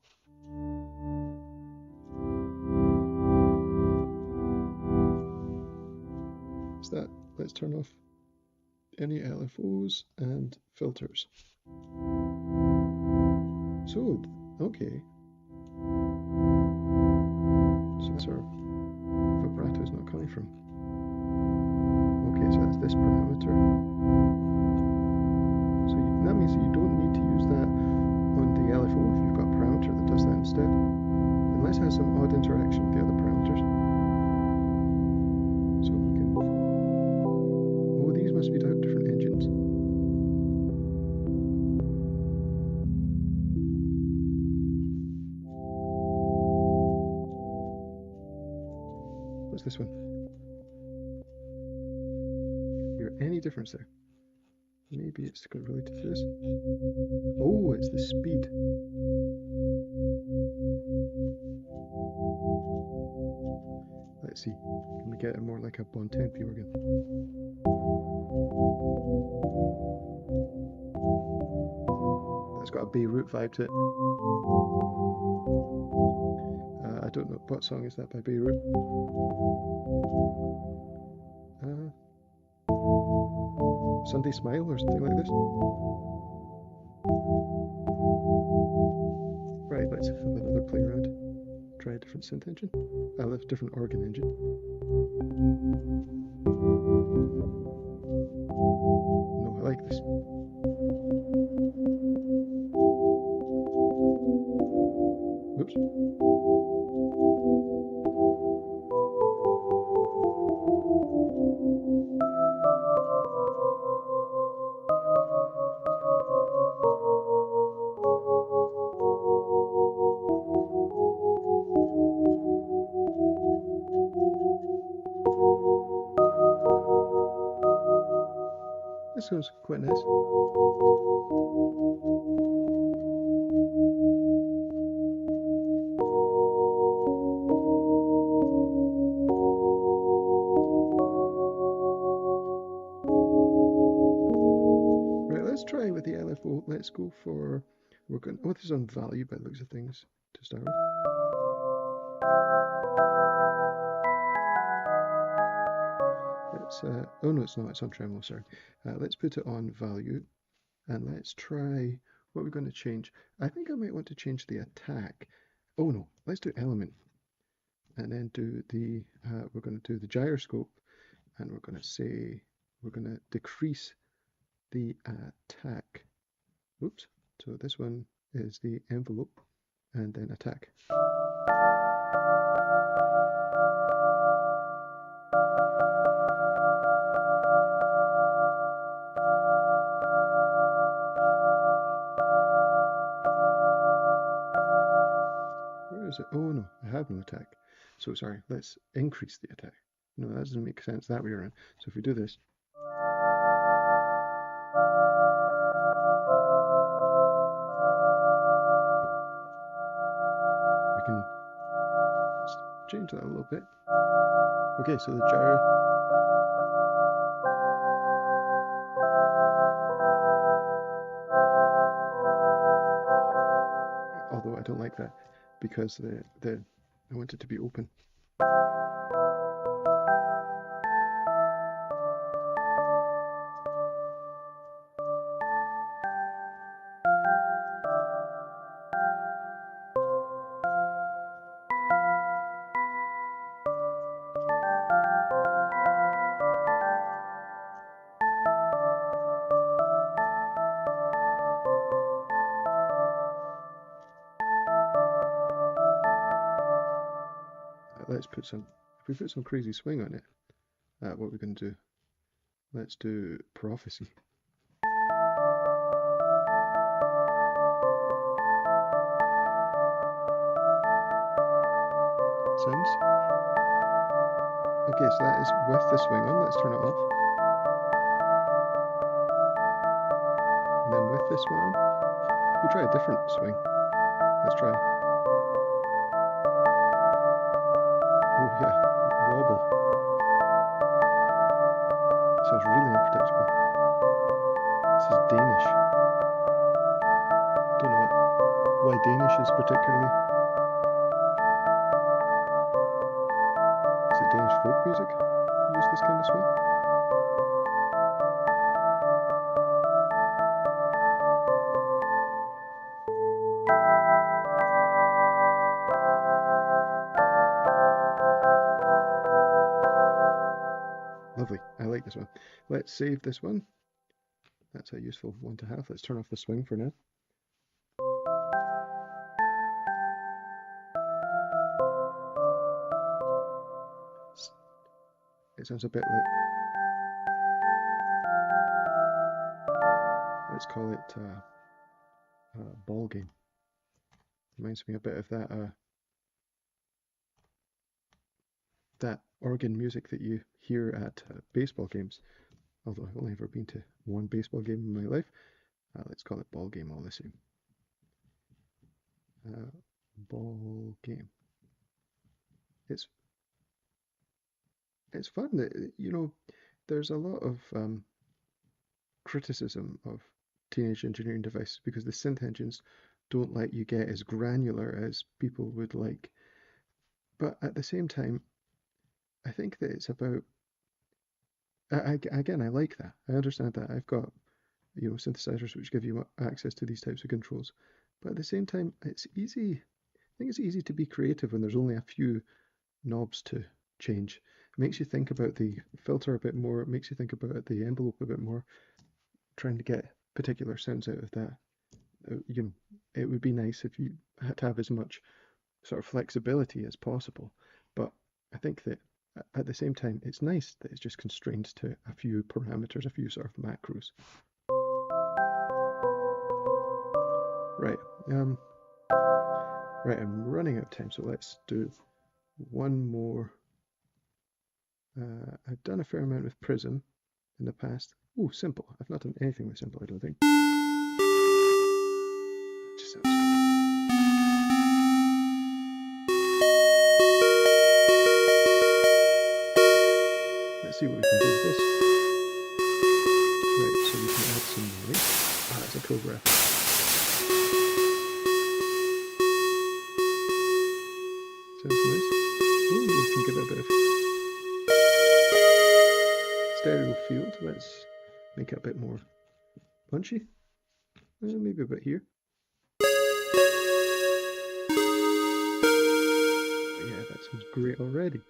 So that, let's turn off any LFOs and filters. So, okay. So that's where vibrato is not coming from. Okay, so that's this parameter. So that means that you don't need to use that on the LFO if you've got a parameter that does that instead. Unless it has some odd interaction with the other parameters. So we can... Oh, these must be different engines. What's this one? Is there any difference there? Maybe it's related to this. Oh, it's the speed. Let's see. Can we get it more like a Bontempi organ? That's got a Beirut vibe to it. I don't know. What song is that by Beirut? Sunday Smile or something like this. Right, let's have another play around. Try a different synth engine. A different organ engine. No, I like this. Oops. This sounds quite nice. Right, let's try with the LFO. Let's go for, we're going, oh, this is on value by the looks of things to start with. Let's, oh no, it's not, it's on tremolo, sorry. Let's put it on value and let's try what we're going to change. I think I might want to change the attack. Oh no, let's do element and then do the, we're going to do the gyroscope and we're going to say, we're going to decrease the attack. Oops, so this one is the envelope and then attack. Where is it? Oh no, I have no attack. So sorry, let's increase the attack. No, that doesn't make sense that way around. So if we do this, we can change that a little bit. Okay, so the gyro. Although I don't like that because I want it to be open. Let's put some, if we put some crazy swing on it, what we're going to do, let's do prophecy. Sounds. Okay, so that is with the swing on. Let's turn it off. And then with this one on, we'll try a different swing. Let's try. Oh yeah, wobble. Sounds really unpredictable. This is Danish. Don't know why Danish is particularly. Is it Danish folk music? Use this kind of swing? Lovely, I like this one. Let's save this one. That's a useful one to have. Let's turn off the swing for now. It sounds a bit like, let's call it a ball game. Reminds me a bit of that organ music that you hear at baseball games. Although I've only ever been to one baseball game in my life. Let's call it ball game all the same. Ball game. It's fun that, you know, there's a lot of criticism of teenage engineering devices because the synth engines don't let you get as granular as people would like. But at the same time, I think that it's about again, I like that. I understand that. I've got, you know, synthesizers which give you access to these types of controls. But at the same time, it's easy. I think it's easy to be creative when there's only a few knobs to change. It makes you think about the filter a bit more. It makes you think about the envelope a bit more, trying to get particular sounds out of that. You know, it would be nice if you had to have as much sort of flexibility as possible. But I think that at the same time, it's nice that it's just constrained to a few parameters, a few sort of macros. Right, right, I'm running out of time, so let's do one more. I've done a fair amount with Prism in the past. Oh, Simple. I've not done anything with Simple, I don't think. It just sounds good. Let's see what we can do with this. Right, so we can add some noise. Ah, that's a cool graphic. Sounds nice. Oh, we can give it a bit of stereo field. Let's make it a bit more punchy. Maybe a bit here. Yeah, that sounds great already.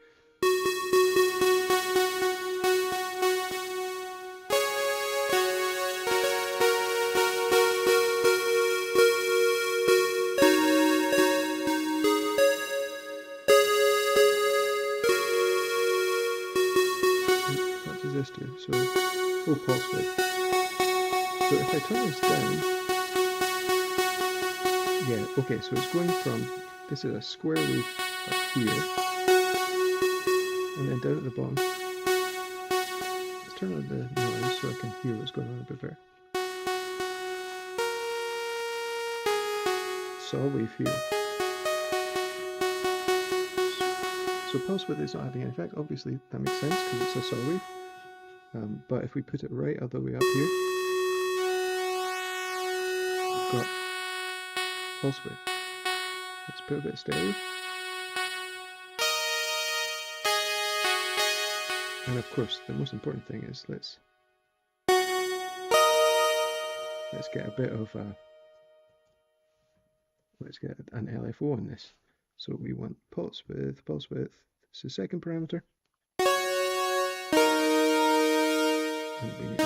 What does this do? So, oh, pulse width. So if I turn this down, yeah, okay, so it's going from, this is a square wave up here, and then down at the bottom. Let's turn on the noise so I can hear what's going on a bit better. Saw wave here. So pulse width is not having an effect. Obviously that makes sense because it's a saw wave. But if we put it right all the way up here, we've got pulse width. Let's put a bit of stereo. And of course, the most important thing is let's get a bit of let's get an LFO on this. So we want pulse width. It's the second parameter. And we need to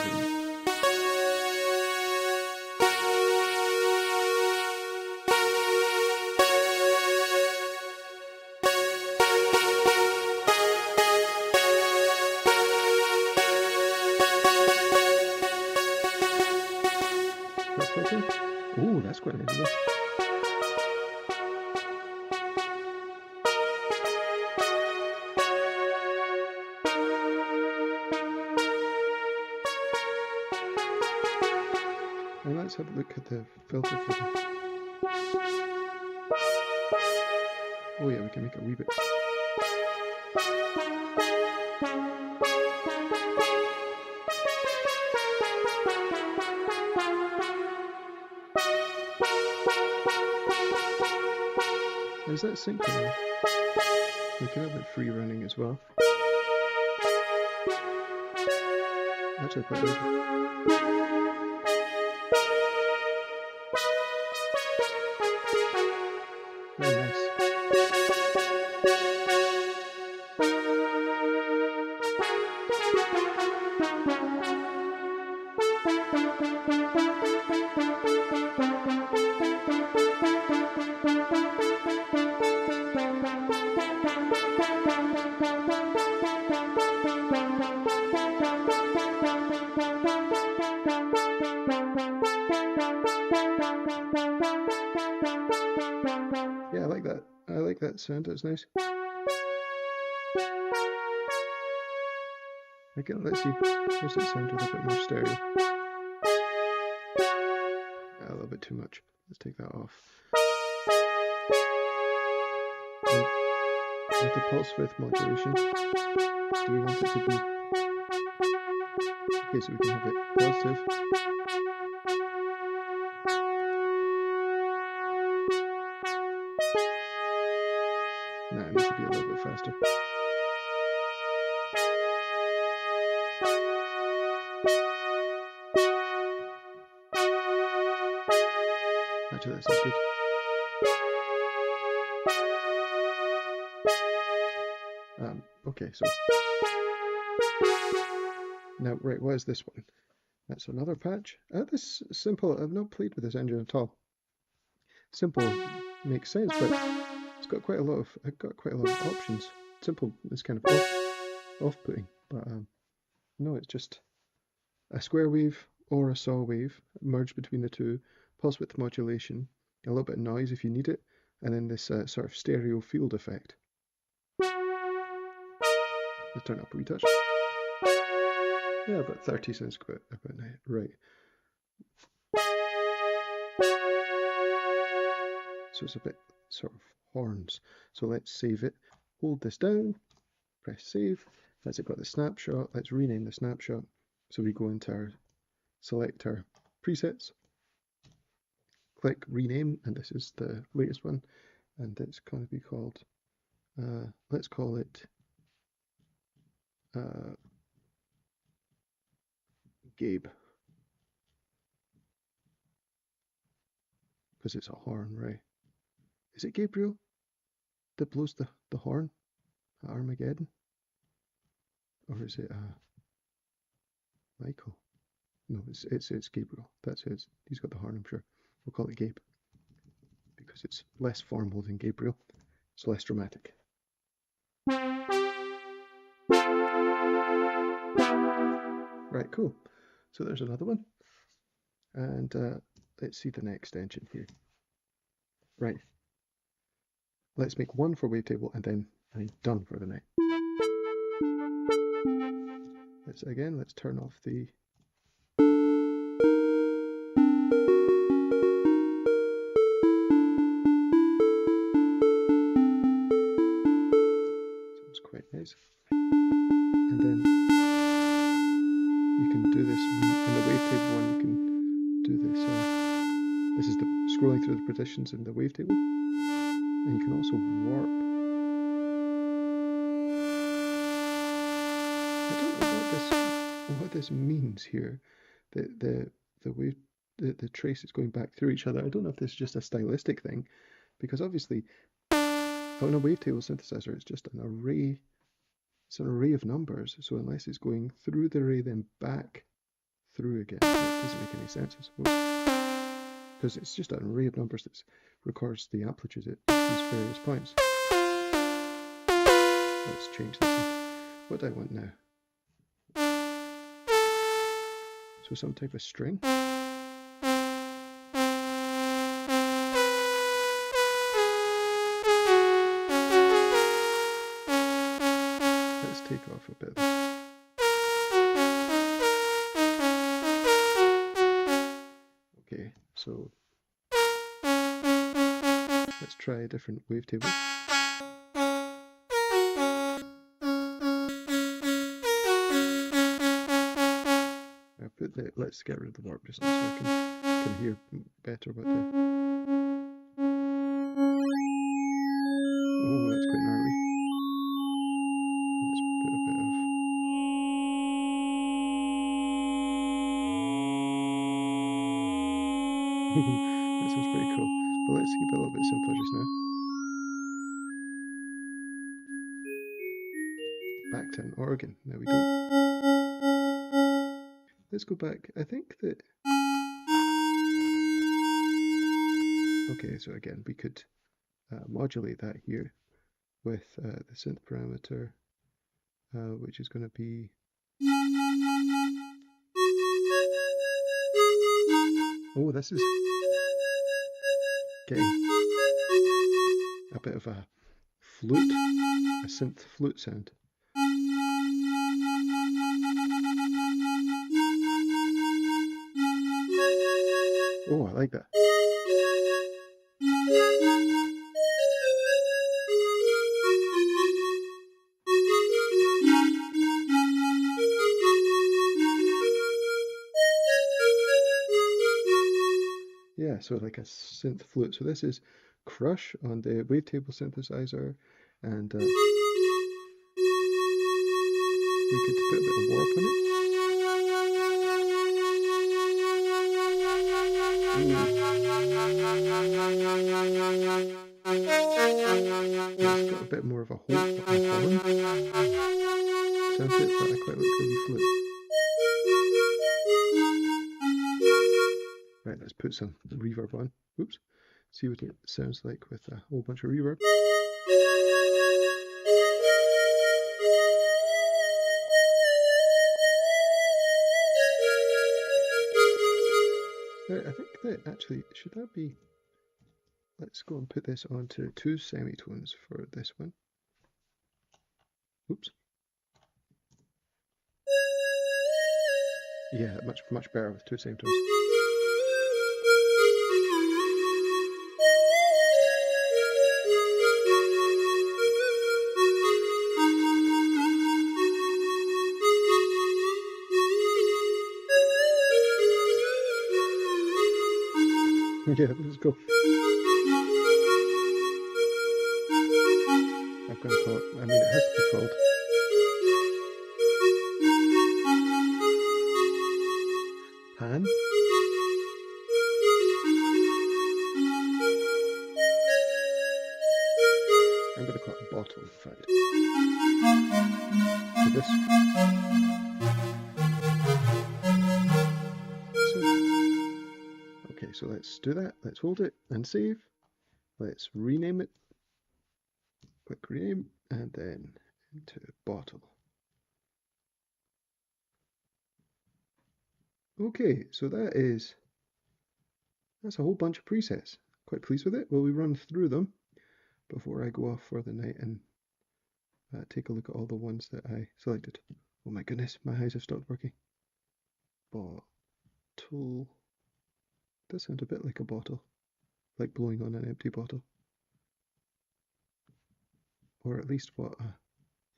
filter. Oh, that's quite nice. And let's have a look at the filter for the... Oh yeah, we can make it a wee bit. Is that syncing? We can have it free running as well. Actually quite good. Very nice. Yeah, I like that. I like that sound. That's nice. Again, let's see. Where's it sound with a bit more stereo? A little bit too much. Let's take that off. And with the pulse width modulation, do we want it to be... Okay, so we can have it positive. Nah, it needs to be a little bit faster. Actually, that sounds good. Okay, so now, right, what is this one? That's another patch. This is simple. I've not played with this engine at all. Simple makes sense, but it's got quite a lot of options. Simple is kind of off-putting, but no, it's just a square wave or a saw wave merged between the two, pulse width modulation, a little bit of noise if you need it, and then this sort of stereo field effect. Let's turn it up a wee touch. Yeah, about 30 sounds about right. So it's a bit sort of horns. So let's save it. Hold this down, press save. That's it, got the snapshot. Let's rename the snapshot. So we go into our, select our presets, click rename, and this is the latest one. And it's going to be called, let's call it Gabe. Because it's a horn, right? Is it Gabriel that blows the horn at Armageddon? Or is it Michael? No, it's Gabriel. That's his. He's got the horn, I'm sure. We'll call it Gabe. Because it's less formal than Gabriel. It's less dramatic. Right, cool. So there's another one. And let's see the next engine here. Right. Let's make one for wavetable and then I'm done for the night. Let's turn off the sounds quite nice. And then you can do this in the wavetable one, you can do this. This is the scrolling through the partitions in the wavetable. And you can also warp. I don't know what this means here. The wave, the trace is going back through each other. I don't know if this is just a stylistic thing, because obviously on a wavetable synthesizer it's just an array. It's an array of numbers. So unless it's going through the array then back through again, it doesn't make any sense, I suppose. Because it's just an array of numbers that records the amplitudes at these various points. Let's change this one. What do I want now? So some type of string. Let's take off a bit of this. Okay, so let's try a different wavetable. Let's get rid of the warp just now so I can hear better what the... Oh, that's quite gnarly. Let's put a bit of... That sounds pretty cool. But let's keep it a little bit simpler just now. Back to an organ. There we go. Let's go back. I think that... Okay, so again, we could modulate that here with the synth parameter, which is going to be... Oh, this is getting a bit of a flute, a synth flute sound. Oh, I like that. Yeah, so like a synth flute. So this is Crush on the wavetable synthesizer, and we could put a bit of warp on it. Ooh. bit more of a horn sound to it, but I quite like the wee flute. Right, let's put some reverb on. Oops. See what it sounds like with a whole bunch of reverb. Right, I think that actually, should that be... Let's go and put this onto 2 semitones for this one. Oops. Yeah, much better with 2 semitones. Yeah, this is cool. I'm going to call it, I mean, it has to be called pan. I'm going to call it bottle, in fact. So this. Okay, so let's do that. Let's hold it and save. Let's rename it. Click rename and then into bottle. Okay, so that's a whole bunch of presets. Quite pleased with it. Will we run through them before I go off for the night and take a look at all the ones that I selected? Oh my goodness, my eyes have stopped working. Bottle. Does sound a bit like a bottle, like blowing on an empty bottle. Or at least what a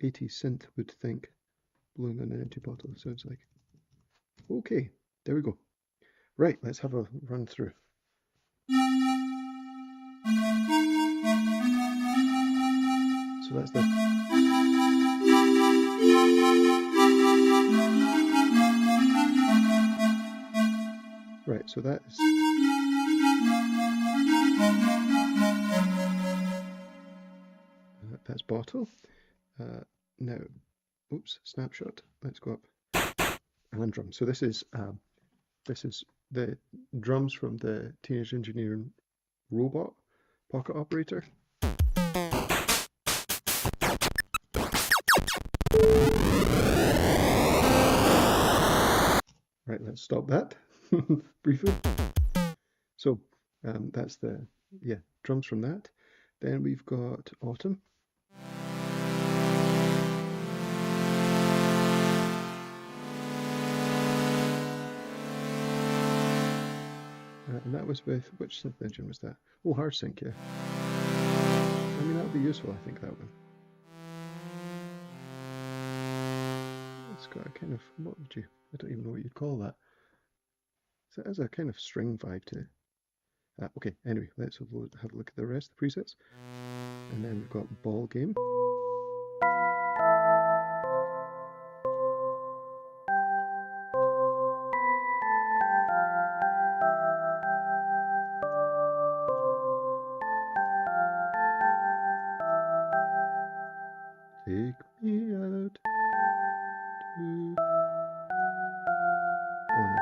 80s synth would think blowing on an empty bottle sounds like. Okay, there we go. Right, let's have a run through. So that's the... Right, so that's... that's bottle. Now, oops, snapshot. Let's go up. And drum. So this is the drums from the Teenage Engineering Robot pocket operator. Right, let's stop that briefly. So that's the drums from that. Then we've got Autumn. And that was with, which synth engine was that? Oh, HardSync, yeah. I mean, that would be useful, I think, that one. It's got a kind of, what would you, I don't even know what you'd call that. So it has a kind of string vibe to it. Okay, anyway, let's have a look at the rest of the presets. And then we've got Ball Game. Take me out to... Oh no.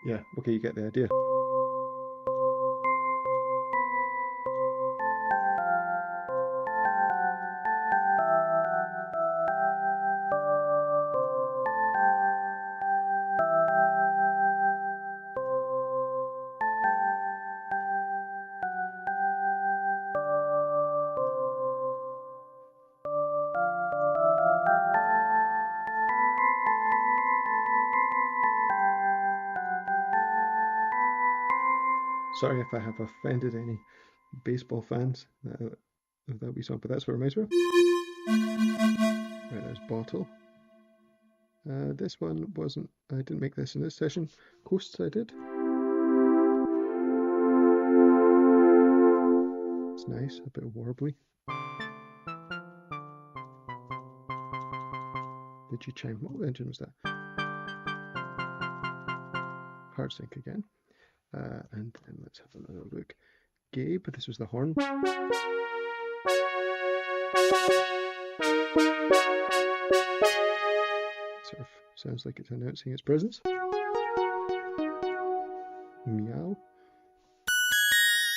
Yeah, okay, you get the idea. Sorry if I have offended any baseball fans of that wee song, but that's what it reminds me of. Right, there's Bottle. This one wasn't, I didn't make this in this session. Coasts I did. It's nice, a bit warbly. Did you chime? What engine was that? Hard sync again. And then let's have another look. Gabe, this was the horn. Sort of sounds like it's announcing its presence. Meow.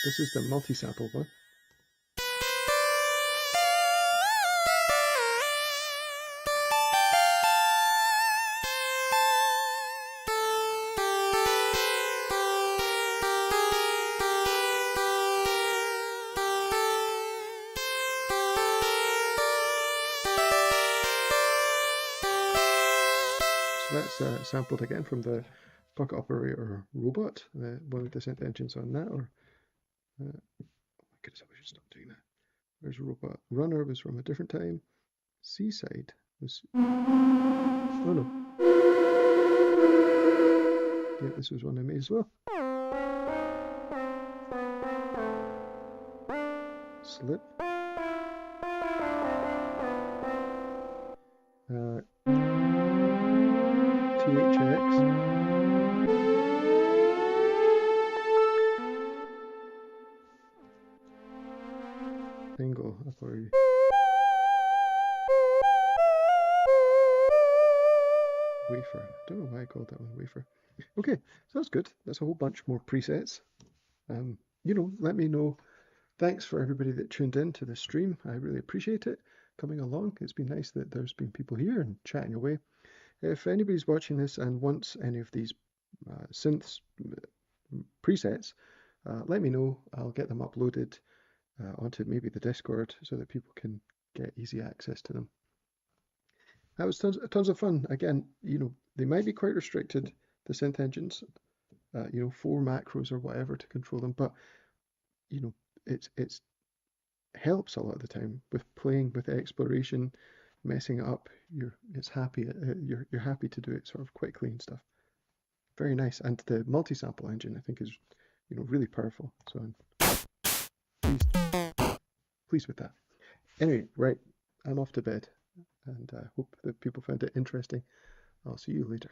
This is the multi-sample one. So that's sampled again from the Pocket Operator Robot, one of the synth engines on that. Or oh my goodness, I should stop doing that. Where's Robot Runner was from a different time. Seaside was, oh no, yeah, this was one I made as well. Slip. THX. Single, I've already. Wafer. I don't know why I called that one wafer. Okay, so that's good. That's a whole bunch more presets. You know, let me know. Thanks for everybody that tuned in to the stream. I really appreciate it coming along. It's been nice that there's been people here and chatting away. If anybody's watching this and wants any of these synths presets, let me know. I'll get them uploaded onto maybe the Discord so that people can get easy access to them. That was tons of fun. Again, you know, they might be quite restricted, the synth engines, you know, 4 macros or whatever to control them, but you know, it's helps a lot of the time with playing with exploration, messing it up. You're happy to do it sort of quickly and stuff. Very nice. And the multi-sample engine I think is, you know, really powerful. So I'm pleased with that. Anyway, right, I'm off to bed, and I hope that people found it interesting. I'll see you later.